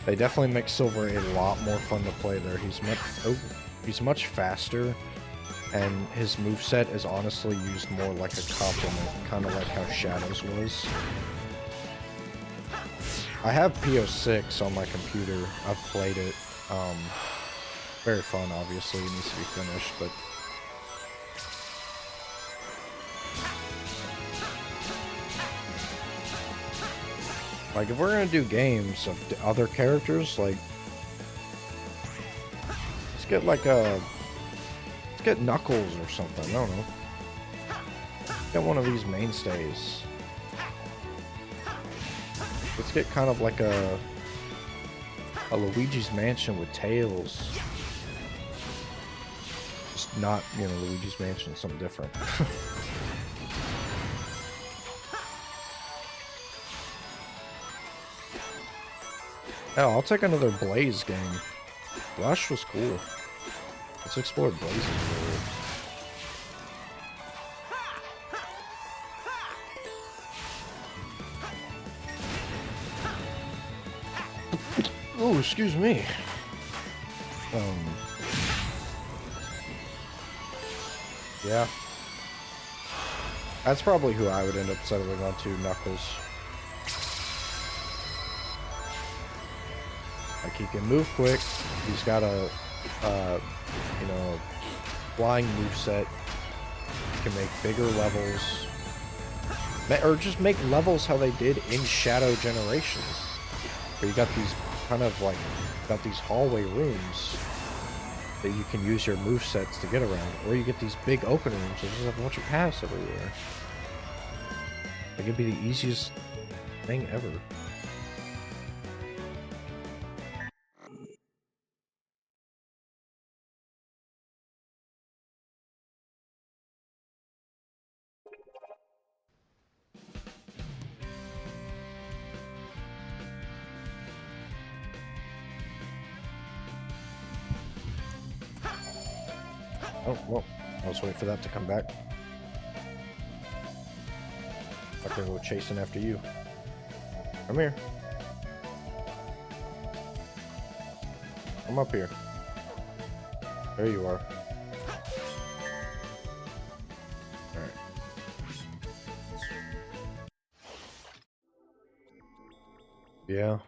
they definitely make Silver a lot more fun to play there. He's much faster, and his moveset is honestly used more like a compliment, kind of like how Shadows was. I have PO6 on my computer. I've played it. Very fun, obviously. It needs to be finished, but like, if we're gonna do games of other characters, like, let's get Knuckles or something. I don't know. Get one of these mainstays. Let's get kind of like a Luigi's Mansion with Tails. Just not, you know, Luigi's Mansion, something different. Oh, I'll take another Blaze game. Rush was cool. Let's explore Blaze's world. Oh, excuse me. Yeah. That's probably who I would end up settling on to, Knuckles. Like, he can move quick. He's got a, you know, flying moveset. He can make bigger levels. Or just make levels how they did in Shadow Generations. Where you got these kind of like, these hallway rooms that you can use your movesets to get around. Or you get these big open rooms that just have a bunch of paths everywhere. Like, it'd be the easiest thing ever. Oh, well, I was waiting for that to come back. I'm gonna go chasing after you. Come here. Come up here. There you are. Alright. Yeah.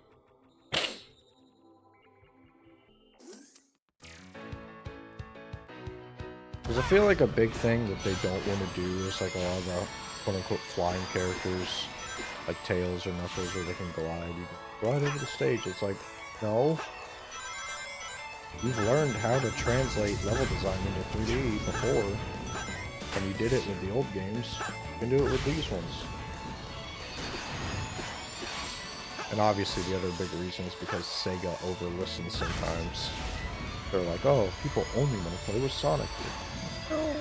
Because I feel like a big thing that they don't want to do is like a lot of the quote-unquote flying characters, like Tails or Knuckles, where they can glide. You can glide over the stage. It's like, no. You've learned how to translate level design into 3D before, and you did it with the old games. You can do it with these ones. And obviously the other big reason is because Sega over-listens sometimes. They're like, oh, people only want to play with Sonic. No.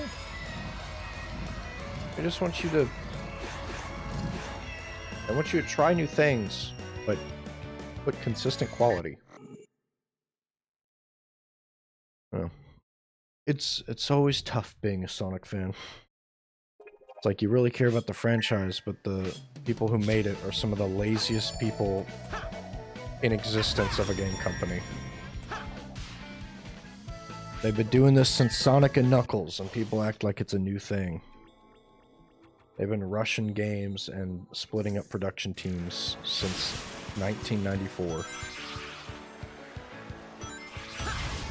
I just want you to... I want you to try new things, but consistent quality. Oh. It's always tough being a Sonic fan. It's like you really care about the franchise, but the people who made it are some of the laziest people in existence of a game company. They've been doing this since Sonic and Knuckles, and people act like it's a new thing. They've been rushing games and splitting up production teams since 1994.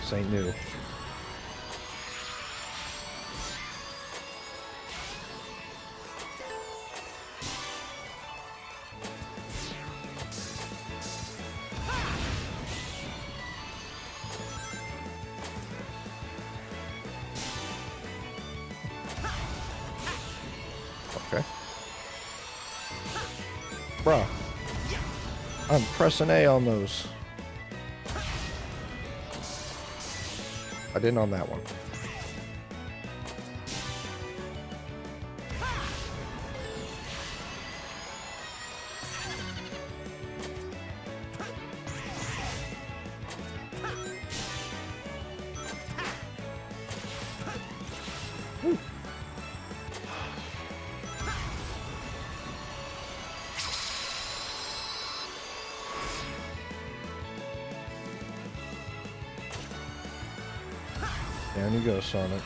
This ain't new. Okay. Bruh. I'm pressing A on those. I didn't on that one. Woo. Down you go, Sonic.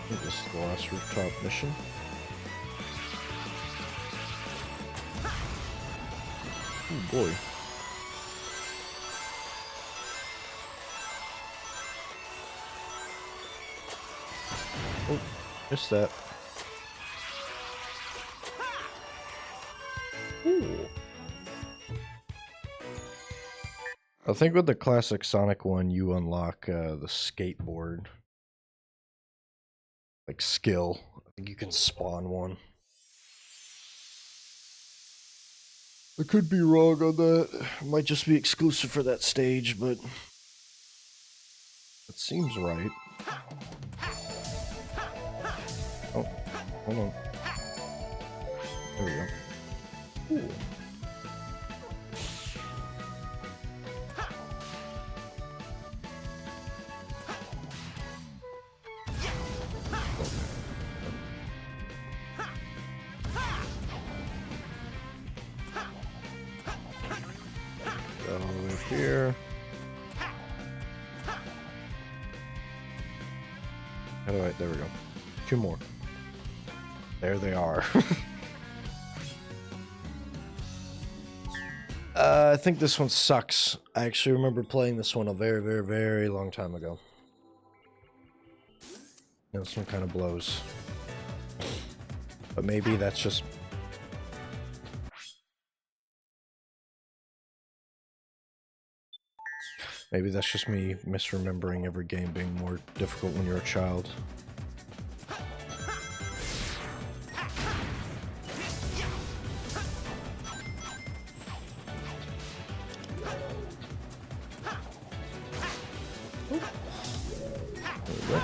I think this is the last rooftop mission. Oh boy. Oh, missed that. Ooh. I think with the classic Sonic one, you unlock the skateboard. Like skill. I think you can spawn one. I could be wrong on that. It might just be exclusive for that stage, but it seems right. Oh, hold on. There we go. Ooh. All the way here. How do I? There we go. Two more. There they are. I think this one sucks. I actually remember playing this one a very, very, very long time ago. And this one kind of blows. But maybe that's just... Maybe that's just me misremembering every game being more difficult when you're a child. There we go.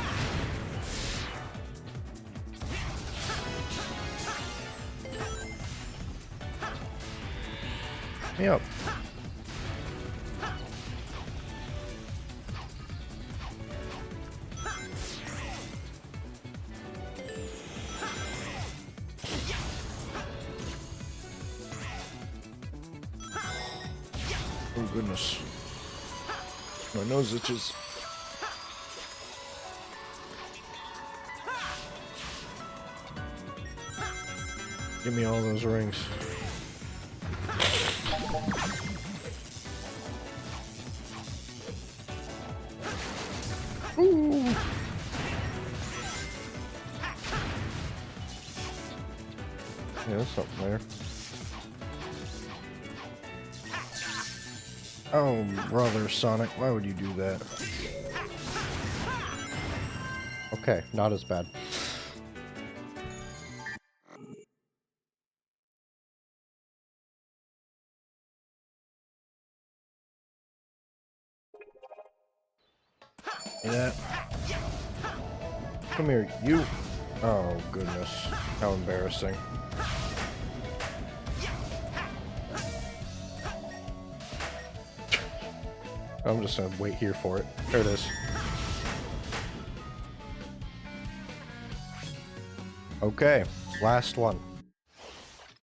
Yep. Oh goodness. My nose itches. Give me all those rings. Ooh. Yeah, there's something there. Oh, brother, Sonic, why would you do that? Okay, not as bad. See that? Come here, you. Oh, goodness. How embarrassing. I'm just gonna wait here for it. There it is. Okay, last one.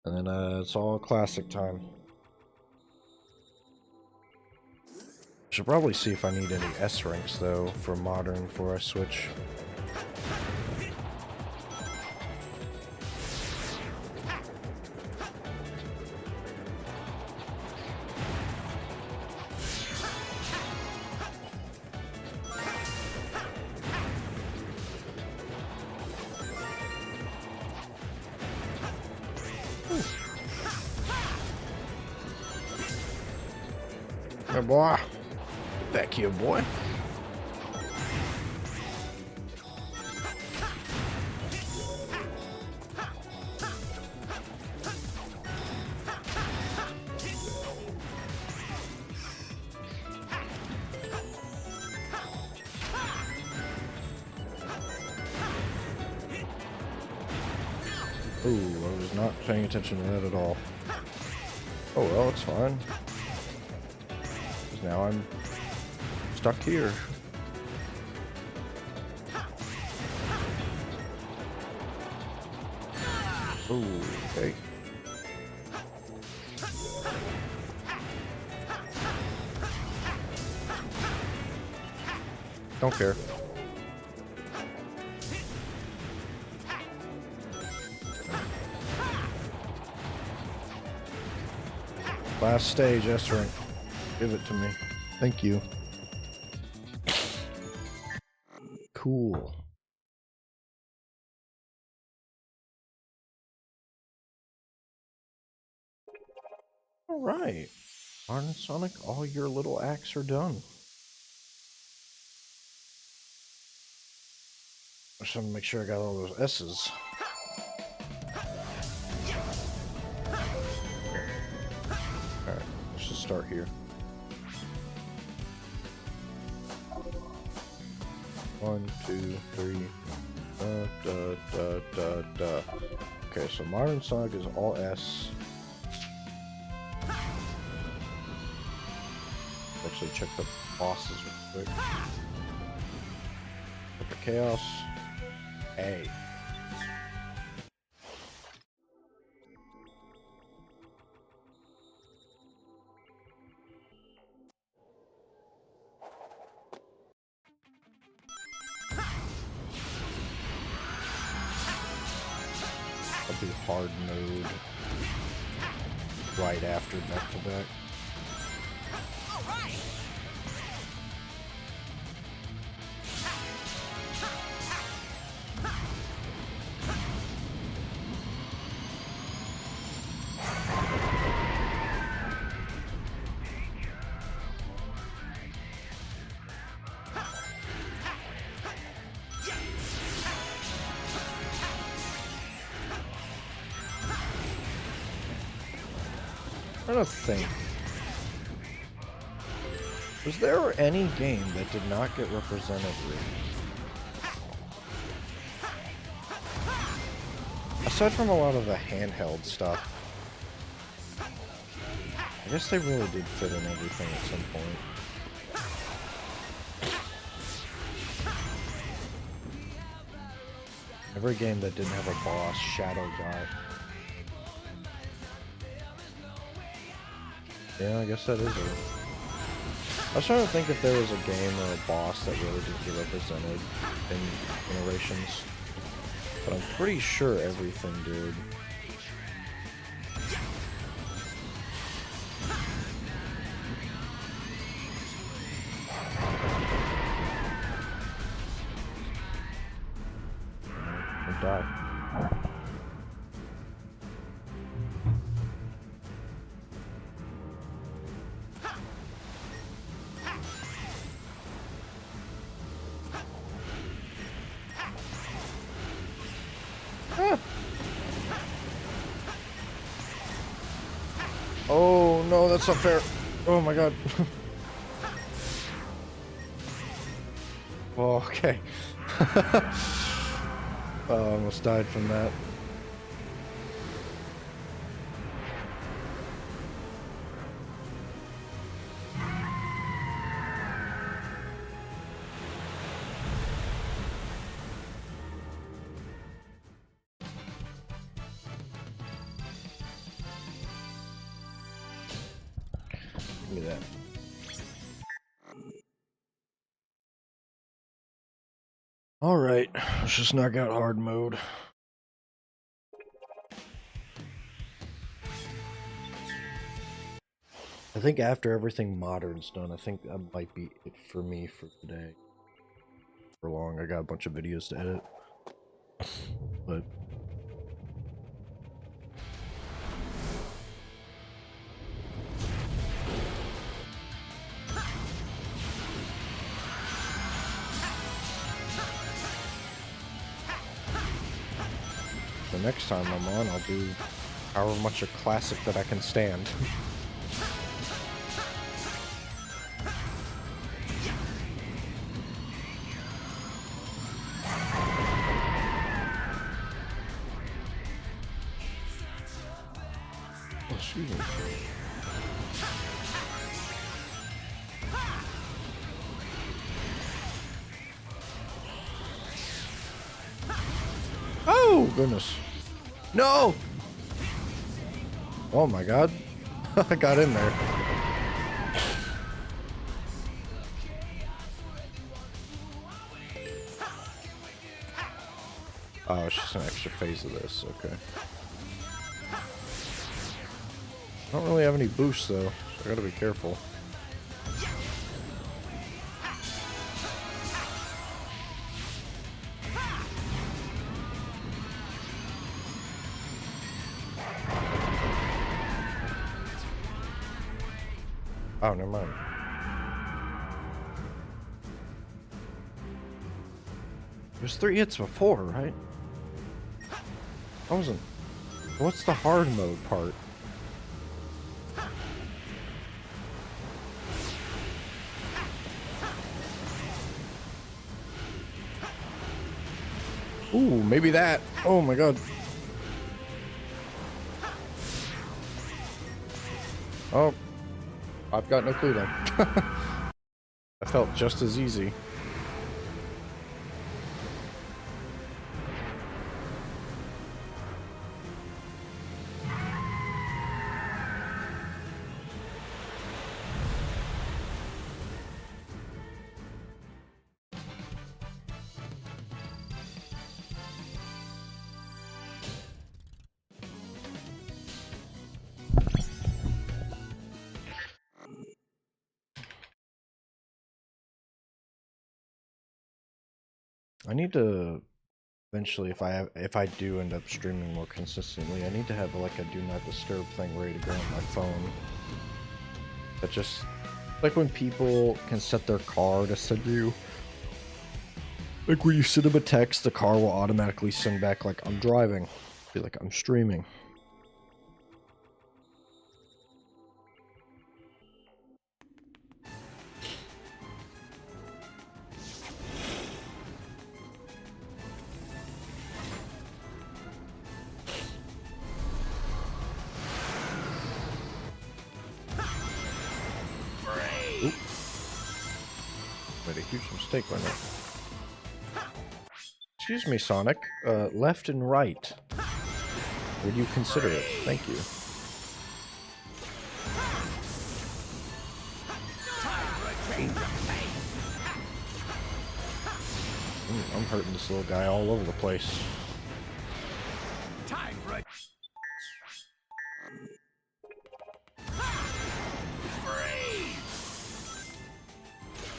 And then it's all classic time. Should probably see if I need any S ranks though for modern before I switch. Hey boy, get back here, boy. Ooh, I was not paying attention to that at all. Oh well, it's fine. 'Cause now I'm stuck here. Ooh, okay. Don't care. Last stage, S rank. Give it to me. Thank you. Cool. All right. Martin Sonic, all your little acts are done. I just want to make sure I got all those S's. Alright, let's just start here. 1, 2, 3. Okay, so Modern Sonic is all S. Actually, check the bosses real quick. Super Chaos. A. I'll do hard mode right after back to back. I don't think. Was there any game that did not get represented really? Aside from a lot of the handheld stuff. I guess they really did fit in everything at some point. Every game that didn't have a boss, Shadow guy. Yeah, I guess that is it. I was trying to think if there was a game or a boss that really didn't get represented in Generations. But I'm pretty sure everything did. Or die. Ah. Oh no, that's not fair. Oh my god. Oh, okay. Oh, I almost died from that. Give me that. Alright, let's just knock out hard mode. I think after everything modern's done, I think that might be it for me for today. For long, I got a bunch of videos to edit. But the next time I'm on, I'll do however much a classic that I can stand. Oh, excuse me. Oh, goodness. No! Oh my god. I got in there. Oh, it's just an extra phase of this. Okay. I don't really have any boosts, though, so I gotta be careful. Oh, never mind. There's 3 hits before, right? I wasn't... What's the hard mode part? Ooh, maybe that. Oh my god. Oh. I've got no clue then. I felt just as easy. I need to eventually, if I do end up streaming more consistently, I need to have like a do not disturb thing ready to go on my phone. But just like when people can set their car to send you, like when you send them a text, the car will automatically send back like I'm driving, be like I'm streaming. Oop. Made a huge mistake on that. Excuse me, Sonic. Left and right. Would you consider it? Thank you. I'm hurting this little guy all over the place.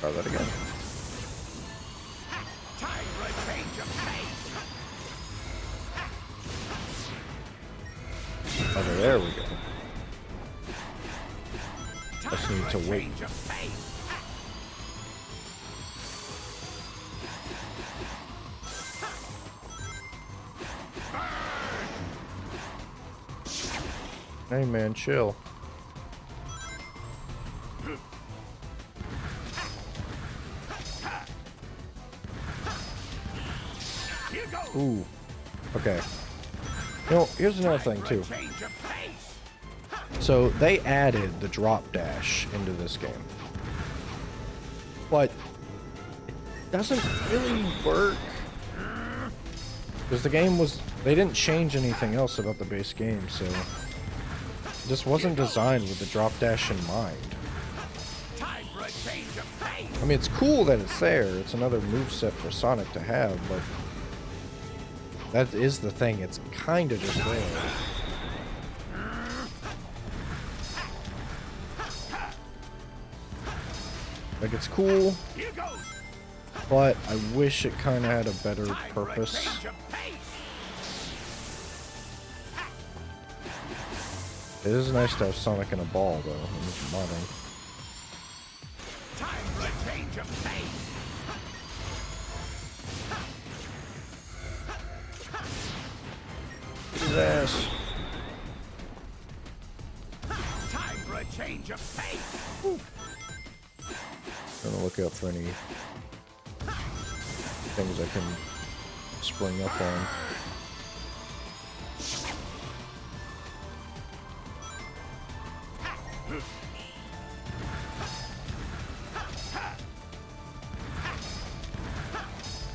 Try that again. Okay, there we go. Just need to wait. Hey man, chill. Ooh. Okay. You know, here's another thing too. So they added the drop dash into this game. But it doesn't really work. Because the game was... They didn't change anything else about the base game, so... This wasn't designed with the drop dash in mind. I mean, it's cool that it's there. It's another moveset for Sonic to have, but... That is the thing. It's kind of just there. Like, it's cool, but I wish it kind of had a better purpose. It is nice to have Sonic in a ball, though, in this modding. Look at this. Time for a change of pace. Gonna look out for any things I can spring up on.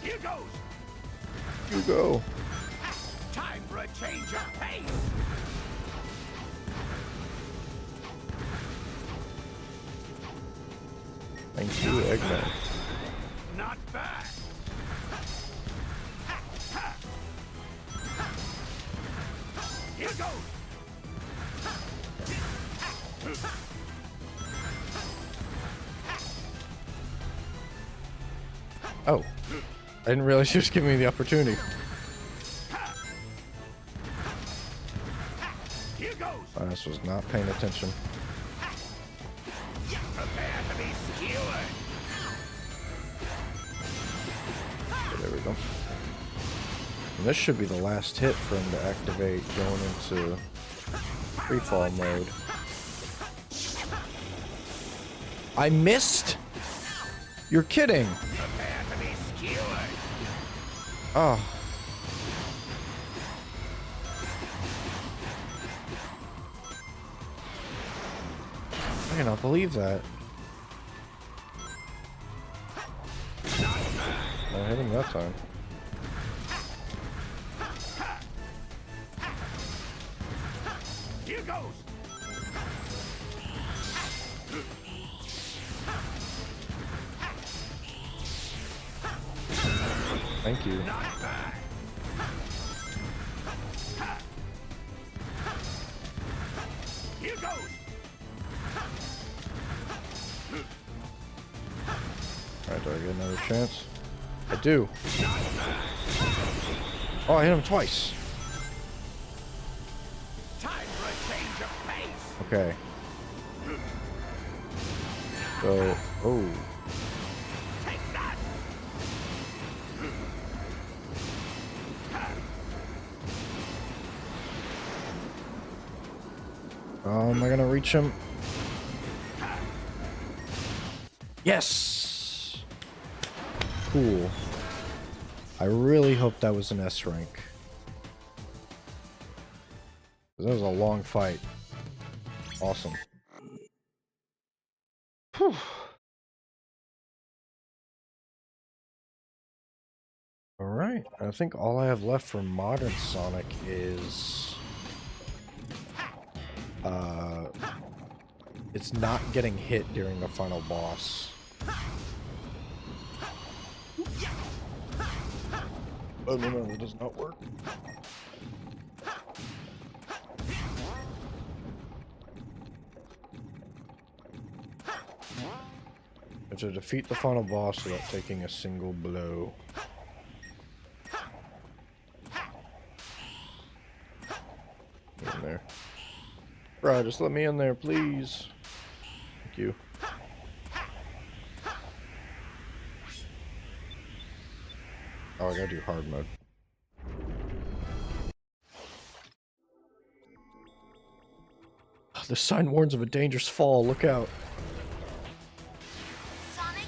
Here goes. You go. Time for a change of pace. Thank you, Eggman. Not bad. Here goes. Oh. I didn't realize you was giving me the opportunity. Here goes. I just was not paying attention. Prepare to be skewered. Okay, there we go. And this should be the last hit for him to activate going into freefall mode. I missed? You're kidding. Prepare to be skewered. Oh. I cannot believe that. I hit him that time. Here goes. Thank you. Not bad. Here goes. Alright, do I get another chance? I do. Oh, I hit him twice. Time for a change of pace. Okay. So, oh. Take that. Am I gonna reach him? Yes! Cool. I really hope that was an S rank. That was a long fight. Awesome. Whew. Alright, I think all I have left for modern Sonic is... it's not getting hit during the final boss. Oh no, that does not work. And to defeat the final boss without taking a single blow. Get in there. Bro, just let me in there, please. Thank you. Oh, I gotta do hard mode. The sign warns of a dangerous fall. Look out. Sonic,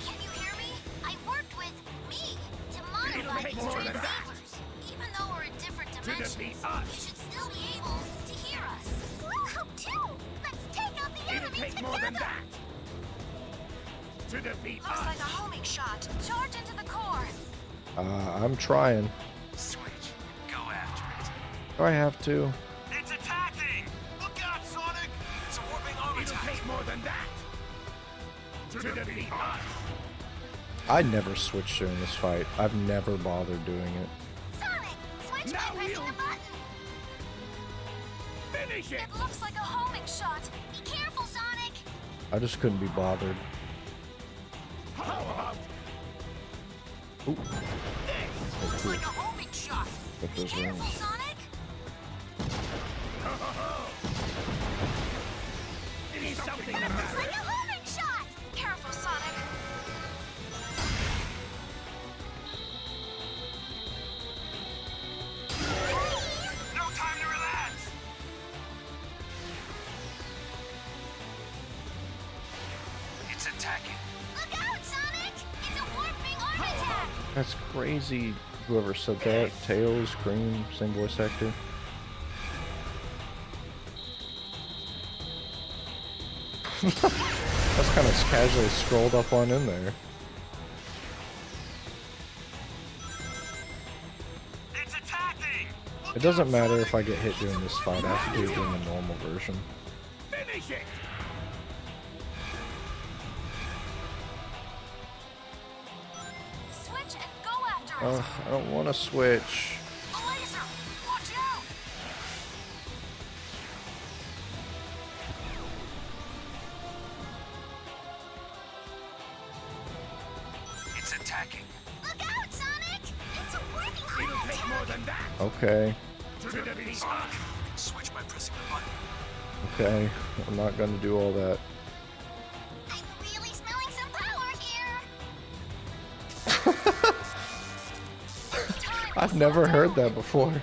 can you hear me? I worked with me to modify take these more than that. transceivers. Even though we're in different dimensions, defeat us. you should still be able to hear us. We'll help too. Let's take out the It'll enemy take together. more than that. To defeat Looks us. like a homing shot. Charge into the core. I'm trying. Switch. Go after it. Do I have to? It's attacking! Look out, Sonic! It's a warping arm attack. It'll take more than that. To defeat us. I never switched during this fight. I've never bothered doing it. Sonic, switch Now by pressing we'll- the button. Finish it! It looks like a homing shot. Be careful, Sonic. I just couldn't be bothered. How about Ooh, this? Looks like a homing shot. Put Be those careful, rings. Sonic. Is something the Looks matter? like a homing shot. Careful, Sonic. No time to relax! It's attacking. Look out, Sonic! It's a warping arm attack. That's crazy. Whoever said that. Tails, Cream, same voice actor. That's kind of casually scrolled up on in there. It's attacking! Look It doesn't out, matter Sonic! if I get hit during this fight. I have to do it during the normal version. Finish it! Switch and go after it. Ugh, I don't want to switch. A laser! Watch out! It's attacking. Look out, Sonic! It's a warping arm It'll take more attack. than that. Okay, To defeat us. Switch by pressing the button. okay. I'm not gonna do all that. I'm really smelling some power here. I've never heard that before.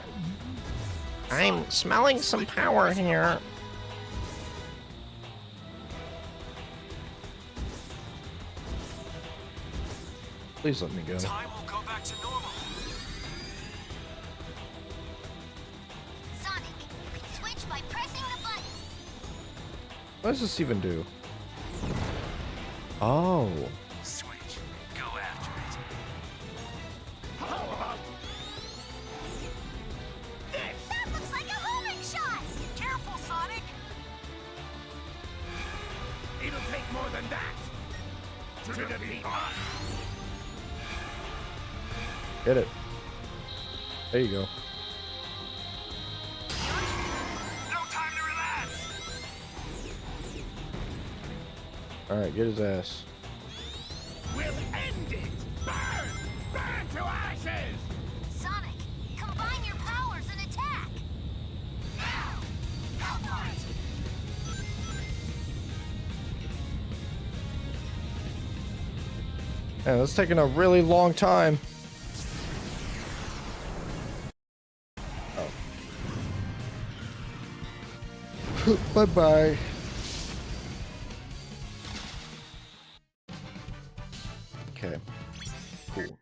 I'm smelling some power here. Please let me go. Time will go back to normal. Sonic, you can switch by pressing the button. What does this even do? Oh. Switch. Go after it. How about this? That looks like a homing shot. Careful, Sonic! It'll take more than that. To defeat us. Get it. There you go. No time to relax. Alright, get his ass. We'll end it. Burn! Burn to ashes! Sonic, combine your powers and attack. Now! Go for it! Man, that's taking a really long time. Oh. Bye-bye. Okay. Cool.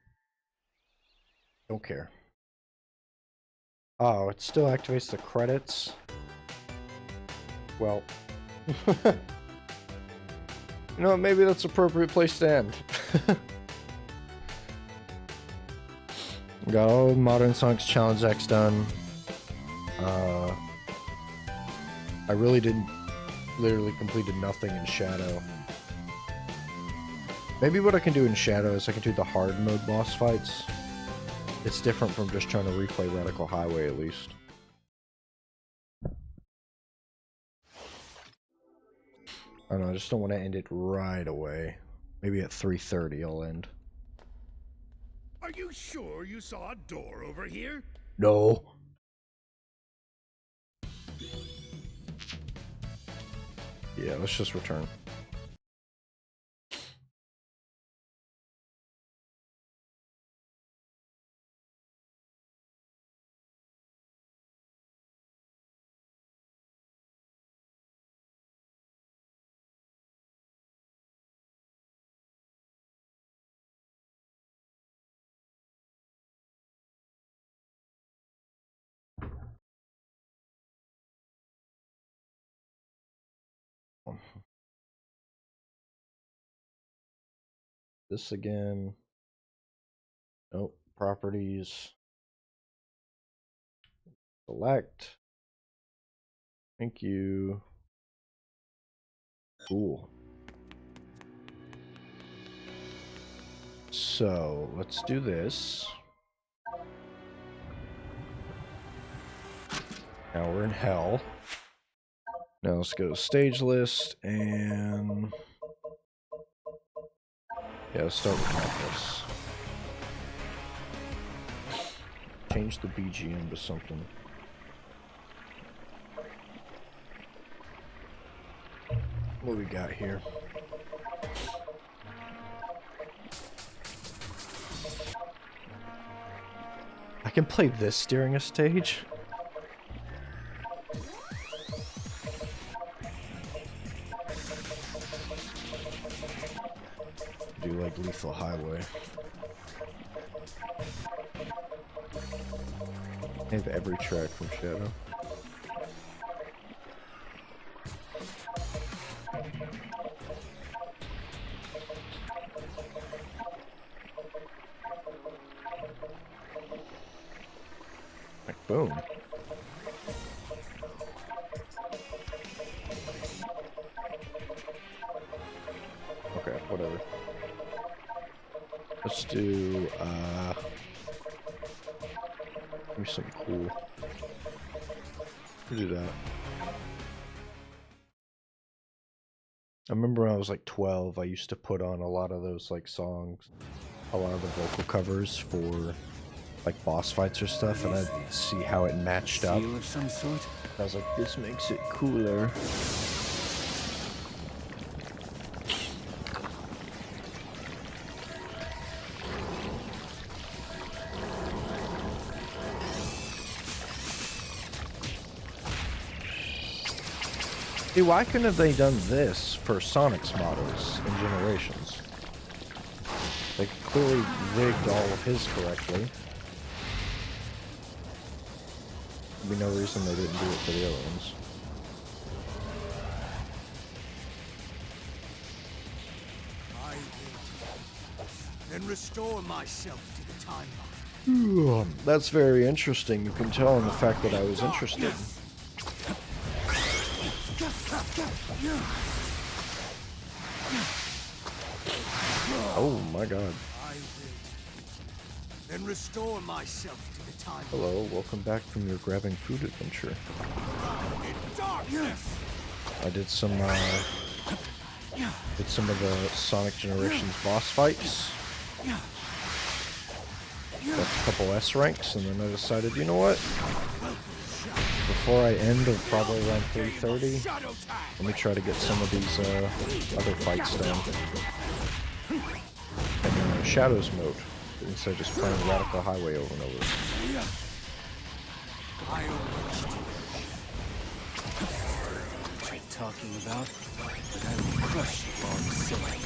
Don't care. Oh, it still activates the credits? Well. You know, maybe that's an appropriate place to end. Got all Modern Sonic's Challenge X done. I really didn't, literally completed nothing in Shadow. Maybe what I can do in Shadow is I can do the hard mode boss fights. It's different from just trying to replay Radical Highway, at least. I don't know, I just don't want to end it right away. Maybe at 3:30 I'll end. Are you sure you saw a door over here? No. Yeah, let's just return. This again. Nope. Properties. Select. Thank you. Cool. So let's do this. Now we're in hell. Now let's go to stage list and yeah, let's start with Memphis. Change the BGM to something. What we got here? I can play this during a stage. Do like Lethal Highway. I have every track from Shadow. Like boom. Okay, whatever. Let's do give me something cool. We'll do that. I remember when I was like 12, I used to put on a lot of those like songs, a lot of the vocal covers for like boss fights or stuff, and I'd see how it matched up. Seal of some sort? I was like, this makes it cooler. Dude, why couldn't have they done this for Sonic's models in Generations? They clearly rigged all of his correctly. There'd be no reason they didn't do it for the other ones. I will then restore myself to the timeline. That's very interesting. You can tell in the fact that I was interested. Oh my god. I will then restore myself to the timeline. Hello, welcome back from your grabbing food adventure. In darkness. I did some of the Sonic Generations boss fights. Got a couple S ranks, and then I decided, you know what? Before I end of probably around 3:30, let me try to get some of these other fights done. And Shadows mode, instead of just playing Radical Highway over and over. I unleashed you. What you're talking about? But I will crush you all the same.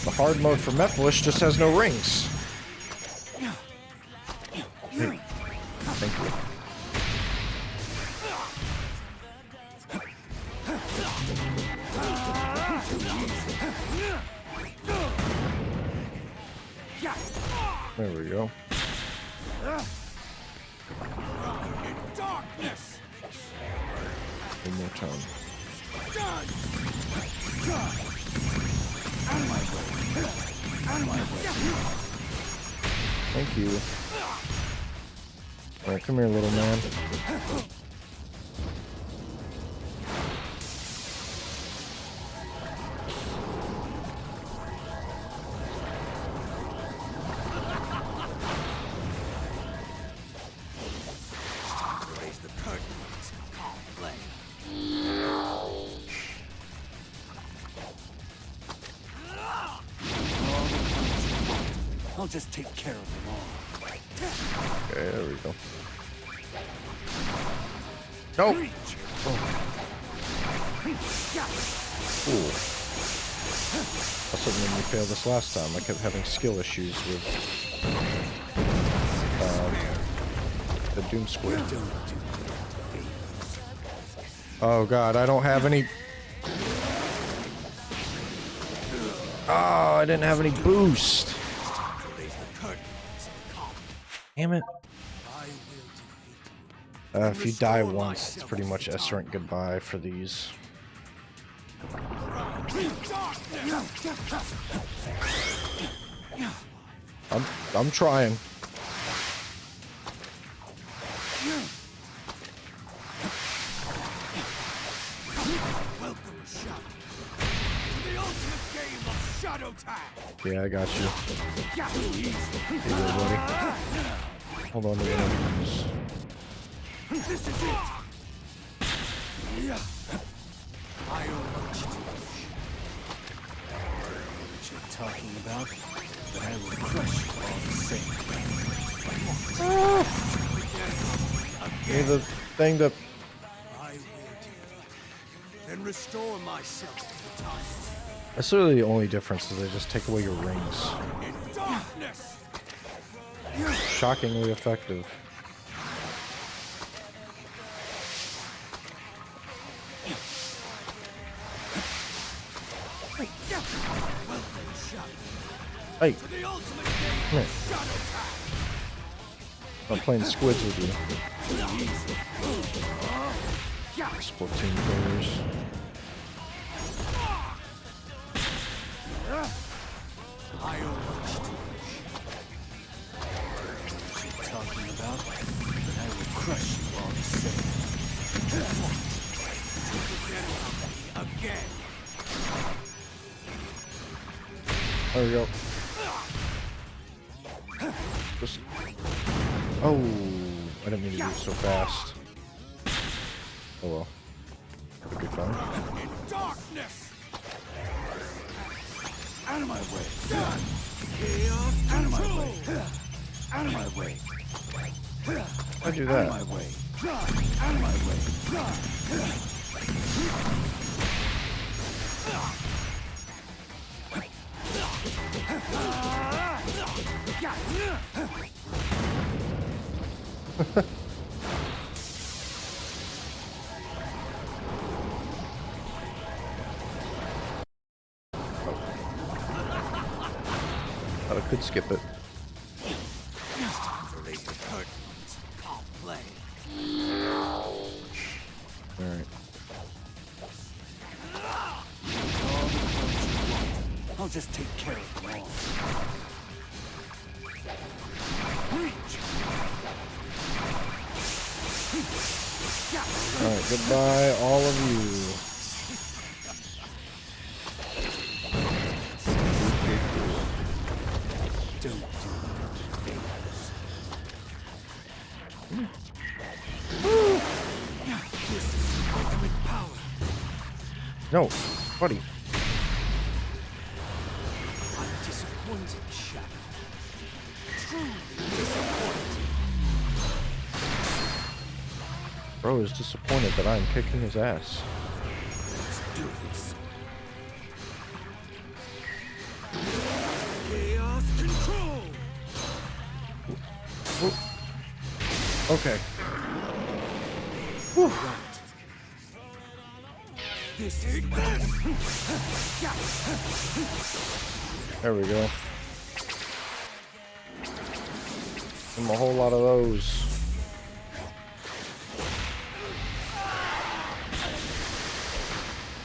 The hard mode for Mephiles just has no rings. Hey, thank you. There we go. In darkness. One more time. Thank you. Alright, come here, little man. Raise the curtain on this macabre play. I'll just take care of them all. Okay, there we go. Nope. Cool. That's what made me fail this last time. I kept having skill issues with the Doom Squid. Oh god, I don't have any. Oh, I didn't have any boost. Damn it. If you die once, it's pretty much S rank goodbye for these. I'm trying. Welcome, Shadow, to the ultimate game of Shadow Tag. Yeah, I got you. Here you go, buddy. Hold on to the enemies. This is it. I own what you're talking about, but I will crush you all the same. Need the thing to. I will then restore myself to the time. That's really the only difference is they just take away your rings. In darkness. Shockingly effective. Welcome, Shadow, Hey, to the ultimate come game here. of Shadow Tag. I'm playing squids with you. Splatoon players. I own what you're talking about, but I will crush you all the same. Again. There we go. Just... Oh, I didn't mean to do it so fast. Oh well. It'll be fine. In darkness. Out of my way. Chaos. Out of my way. Out of my way. I do Out of that. my way. Out of my way. Thought I could skip it. Raise the curtains. I'll play. Alright. I'll just take care of them all. Reach. Alright, goodbye, all of you. Don't do me favors. This is ultimate power. No, buddy. I'm disappointed, Shadow. Truly disappointed. Bro is disappointed that I'm kicking his ass. Let's do this. Chaos control. Okay. Right. This is There we go. And a whole lot of those.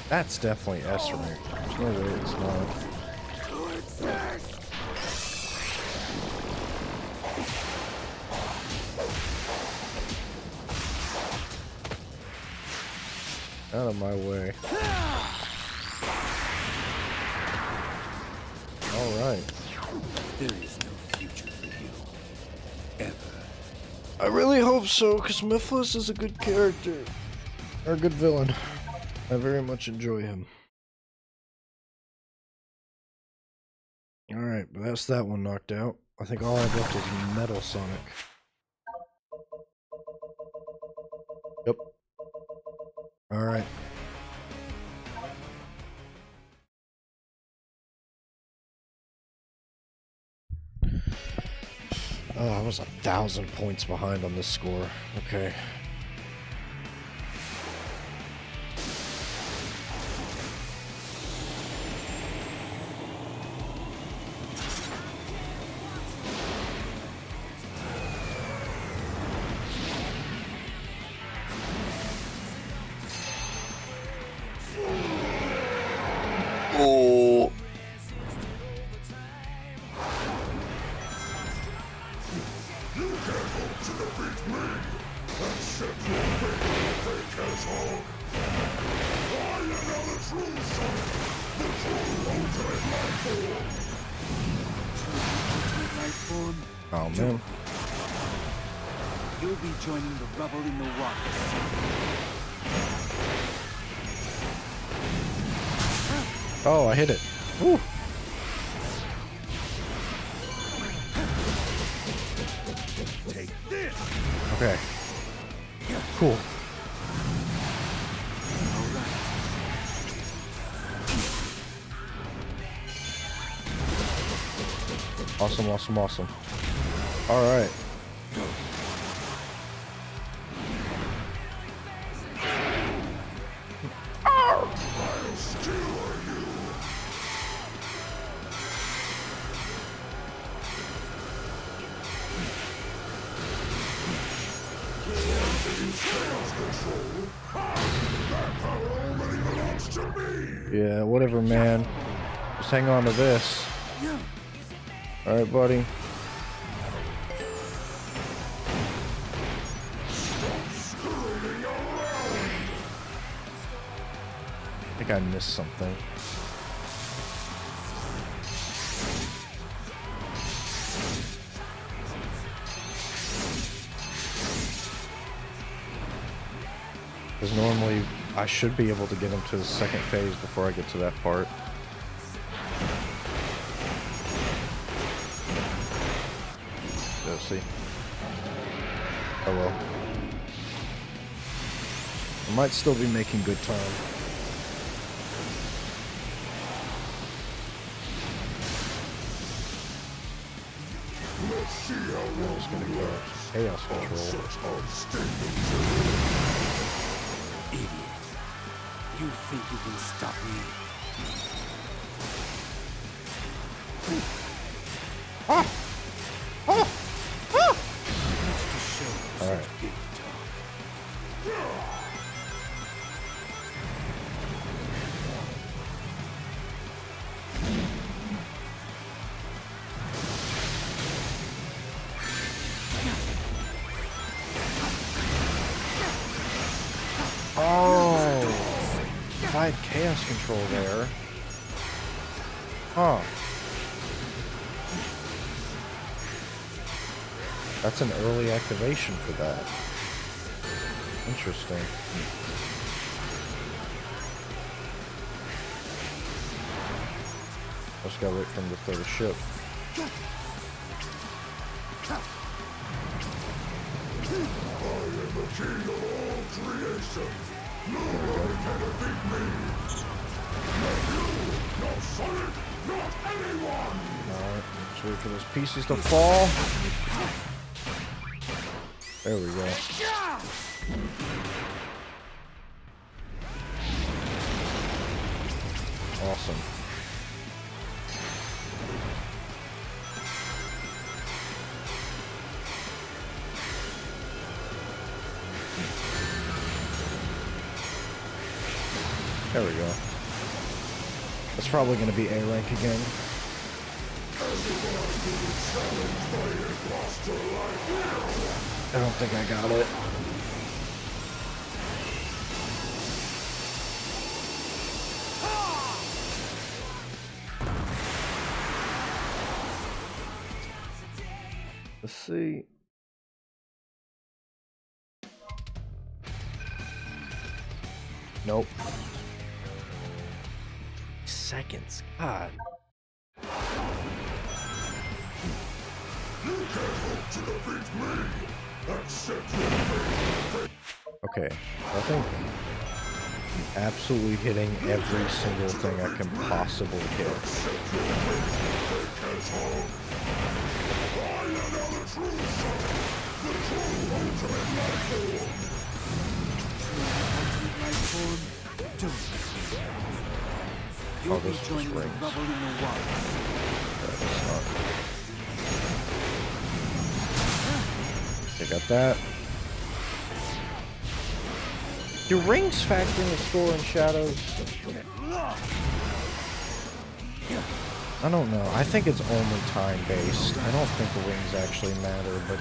That's definitely S rank. There's no way it's not. Out of my way. Alright. There is no future for you. Ever. I really hope so, because Mythos is a good character. Or a good villain. I very much enjoy him. Alright, but that's that one knocked out. I think all I have left is Metal Sonic. Yep. Alright. Oh, I was 1,000 points behind on this score. Okay. Life form, Oh man. you'll be joining the rubble in the water. Oh, I hit it. Woo. Take this! Okay. Cool. Awesome, awesome, awesome. Alright. Yeah, whatever, man. Just hang on to this. Alright, buddy. I think I missed something. Because normally I should be able to get him to the second phase before I get to that part. Let's see. Oh well. I might still be making good time. I'm just gonna go chaos control. Idiot. You think you can stop me? All right. Oh, if I had chaos control there. Huh. That's an early activation for that. Interesting. Just gotta wait for him to throw the ship. Alright, let's wait for those pieces to fall. There we go. Awesome. There we go. That's probably going to be A rank again. I don't think I got it. Let's see. Nope. Seconds. God. Okay, I think absolutely hitting every single thing I can possibly hit. Oh, this was rings. Okay, got that. Do rings factor in the score in Shadows? I don't know. I think it's only time based. I don't think the rings actually matter, but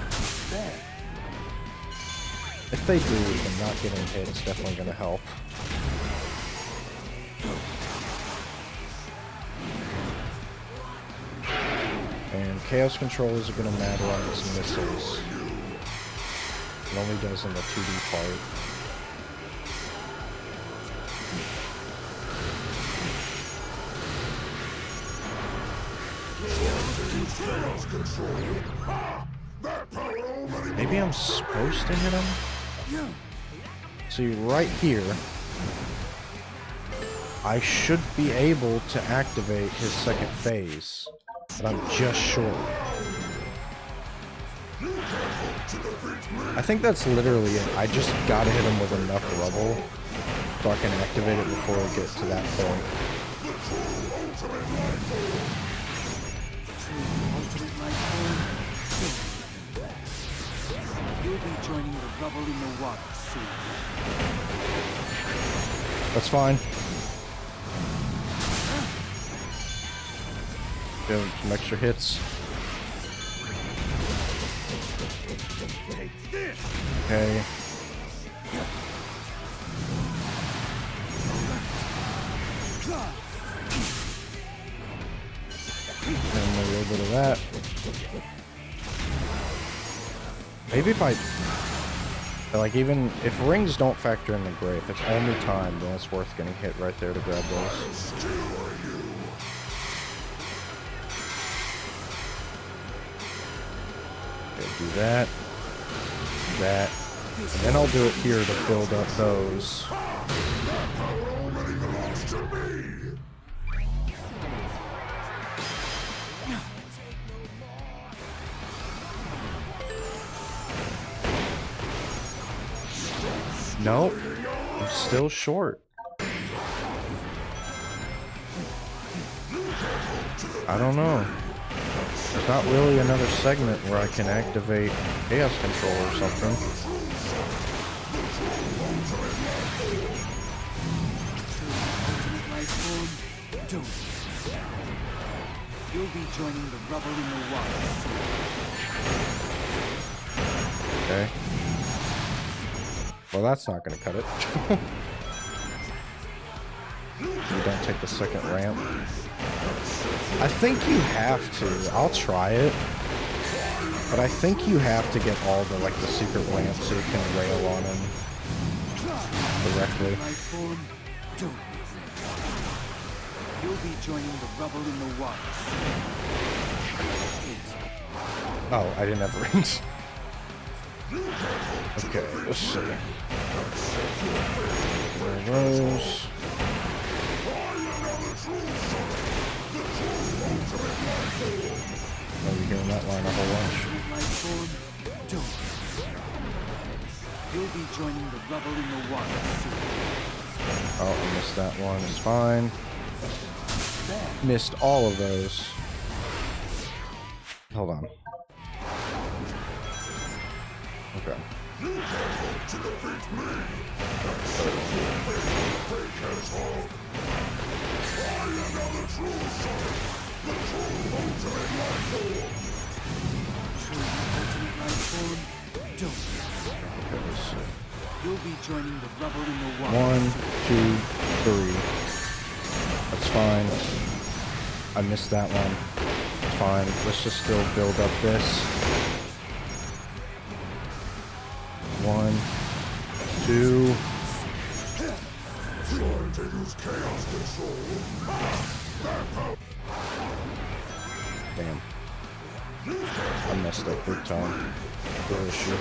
If they do, then not getting hit is definitely going to help. And chaos controllers are going to matter on these missiles. It only does in the 2D part. Maybe I'm supposed to hit him? See, right here, I should be able to activate his second phase, but I'm just short. I think that's literally it. I just gotta hit him with enough rubble so I can activate it before I get to that point. You'll be joining the rubble in the water soon. That's fine. Give him some extra hits. Okay. And a little bit of that. Maybe if I... Like, even if rings don't factor in the gray, if it's only time, then it's worth getting hit right there to grab those. Okay, do that. That. And then I'll do it here to build up those. Nope. I'm still short. I don't know. There's not really another segment where I can activate chaos control or something. You'll be joining the rubble in the water. Okay. Well, that's not going to cut it. You don't take the second ramp. I think you have to. I'll try it. But I think you have to get all the, like, the secret ramps so you can rail on them directly. You'll be joining the rubble in the water. Oh, I didn't have rings. Okay, let's see. There those. Oh, you're hearing that line a whole bunch. You'll be joining the rubble in the water. Oh, I missed that one. It's fine. Missed all of those. Hold on. Okay. You'll be joining the rubble in the water. 1, 2, 3. That's fine. I missed that one. It's fine. Let's just still build up this. 1, 2. Damn. I messed up big time. Good issue.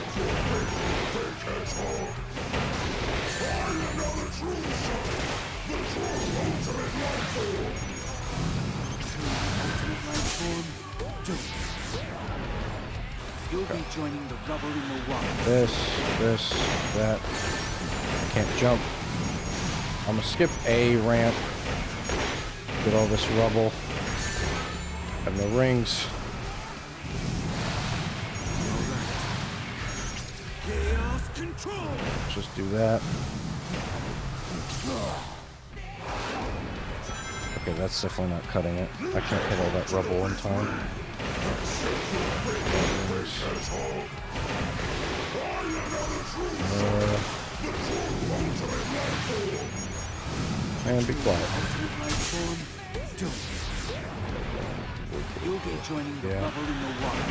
You'll be joining the rubble in the water. This, that. I can't jump. I'm gonna skip a ramp. Get all this rubble. And the rings. Chaos control. Let's just do that. Okay, that's definitely not cutting it. I can't hit all that rubble in time. And be quiet. Ultimate life form, DELUXE. You'll be joining the Yeah. rubble in the water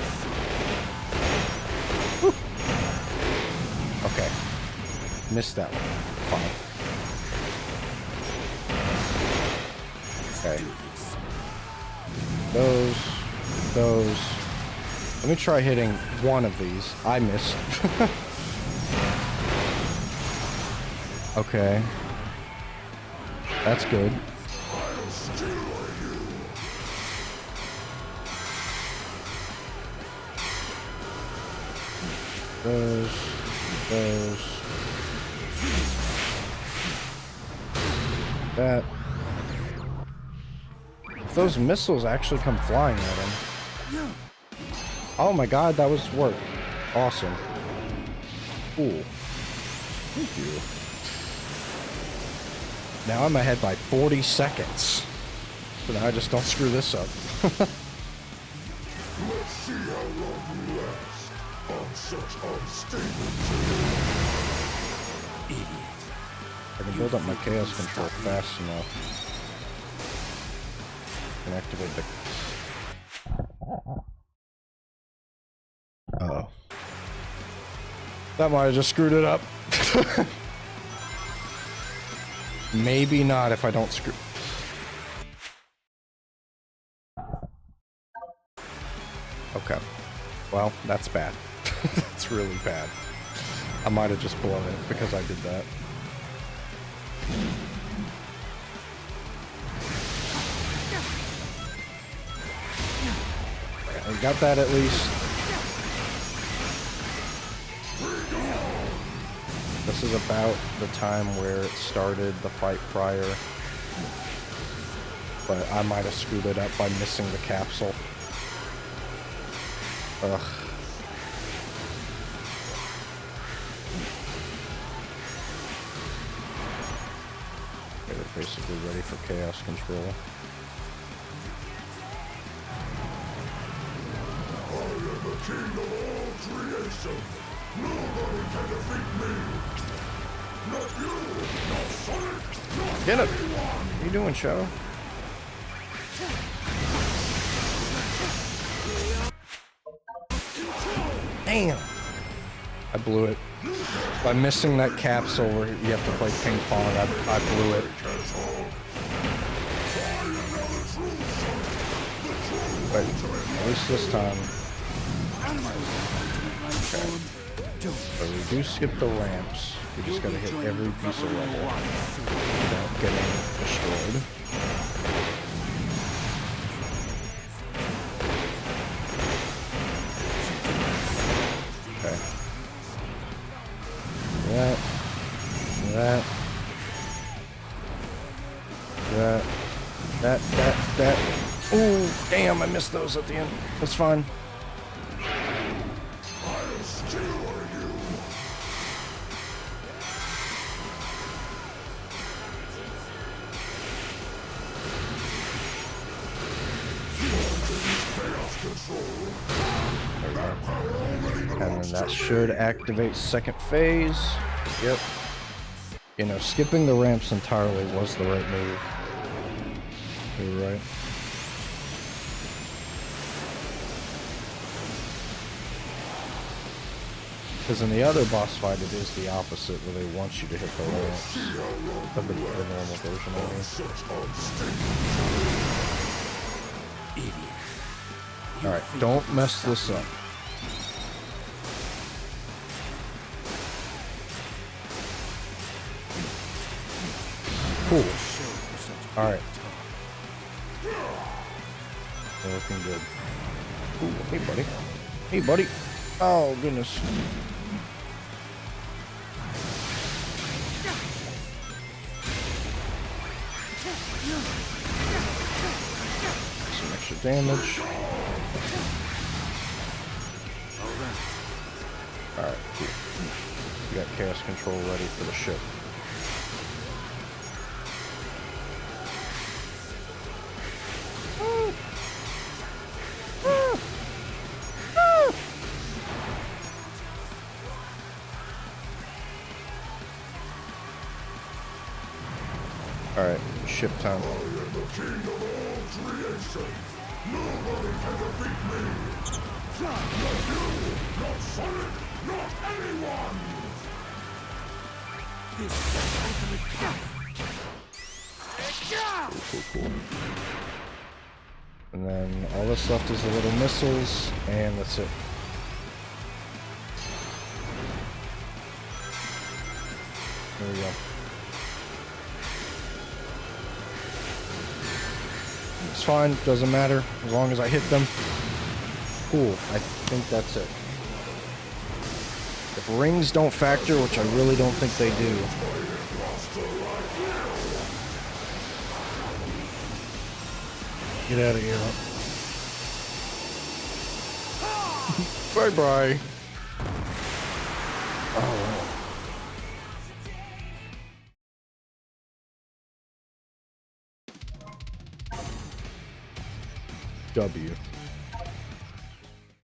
soon. Okay. Missed that one. Fine. Okay. Those. Let me try hitting one of these. I missed. Okay. That's good. Those. That. If those missiles actually come flying at him. Oh my god, that was work. Awesome. Cool. Thank you. Now I'm ahead by 40 seconds. So now I just don't screw this up. Let's see how long you last on such unstable terrain. Idiot. I can build up my chaos control fast enough. And activate the... Uh-oh. That might have just screwed it up. Maybe not if I don't screw... Okay. Well, that's bad. That's really bad. I might have just blown it because I did that. I got that at least. This is about the time where it started the fight prior. But I might have screwed it up by missing the capsule. Ugh. Okay, they're basically ready for chaos control. I am the king of all creation. Nobody can defeat me. Not you, not Sonic, not Get it! anyone. What are you doing, Shadow? Damn! I blew it. By missing that capsule where you have to play ping pong, I blew it. But at least this time. Okay. So we do skip the ramps. We just gotta hit every piece of level without getting destroyed. Okay. That. Ooh, damn, I missed those at the end. That's fine. I'll skewer you. Chaos control. And then that should activate second phase. Yep. You know, skipping the ramps entirely was the right move. You're right. Because in the other boss fight, it is the opposite, where they want you to hit the ramps. The normal version of it. Idiot. Alright, don't mess this up. Cool. Alright. They're looking good. Ooh, hey buddy. Hey buddy. Oh goodness. Some extra damage. Alright, cool. We got chaos control ready for the ship. Alright, ship time. I am the king of all creation. Nobody can defeat me. Not you, not Sonic, not anyone. This is the ultimate power. Cool. And then all that's left is the little missiles, and that's it. There we go. It's fine, doesn't matter, as long as I hit them. Cool, I think that's it. If rings don't factor, which I really don't think they do. Get out of here. Bye-bye. Oh. W.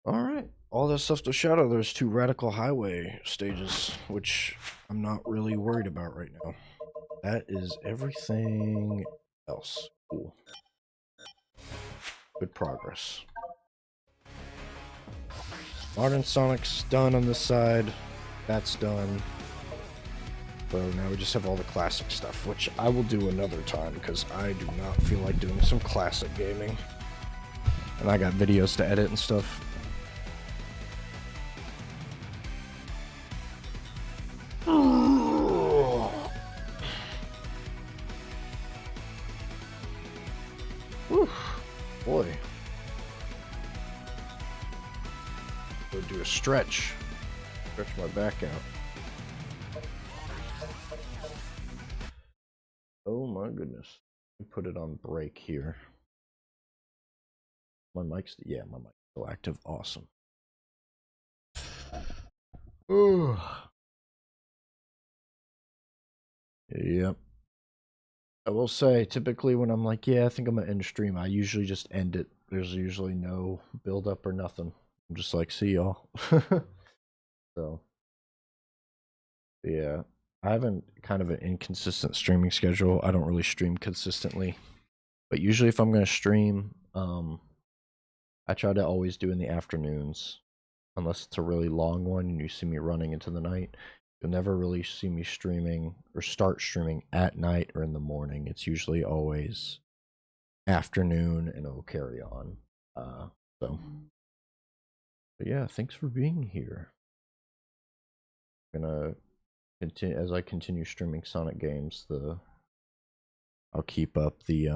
Alright. All that stuff to shadow, there's 2 Radical Highway stages, which I'm not really worried about right now. That is everything else. Cool. Good progress. Modern Sonic's done on this side. That's done. So now we just have all the classic stuff, which I will do another time because I do not feel like doing some classic gaming. And I got videos to edit and stuff. Whew. Boy. Go do a stretch. Stretch my back out. Oh my goodness. Let me put it on break here. My mic's, yeah, my mic's still active. Awesome. Ooh. Yep. I will say, typically when I'm like, yeah, I think I'm gonna end stream, I usually just end it. There's usually no build up or nothing. I'm just like, see y'all. So, yeah. I have kind of an inconsistent streaming schedule. I don't really stream consistently. But usually if I'm gonna stream, I try to always do in the afternoons. Unless it's a really long one and you see me running into the night. You'll never really see me streaming or start streaming at night or in the morning. It's usually always afternoon and it'll carry on. But yeah, thanks for being here. I'm gonna continue as I continue streaming Sonic games. I'll keep up the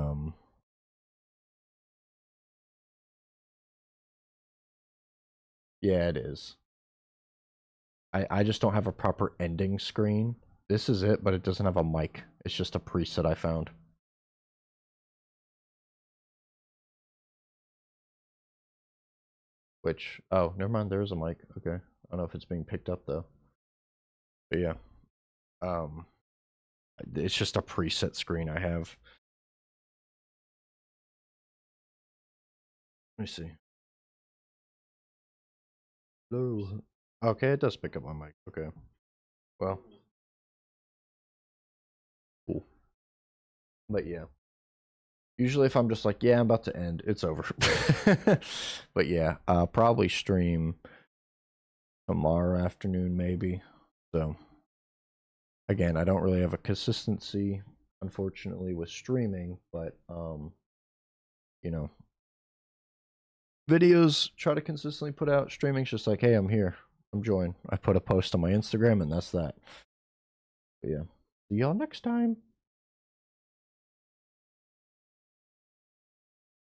Yeah, it is. I just don't have a proper ending screen. This is it, but it doesn't have a mic. It's just a preset I found. Which, oh, never mind, there is a mic. Okay. I don't know if it's being picked up though. But yeah. It's just a preset screen I have. Let me see. Hello. Okay, it does pick up my mic. Okay. Well. Cool. But yeah. Usually if I'm just like, yeah, I'm about to end, it's over. But yeah, I'll probably stream tomorrow afternoon maybe. So again, I don't really have a consistency, unfortunately, with streaming, but you know, videos try to consistently put out. Streaming's just like, hey, I'm here, I'm joined. I put a post on my Instagram and that's that. But yeah, see y'all next time.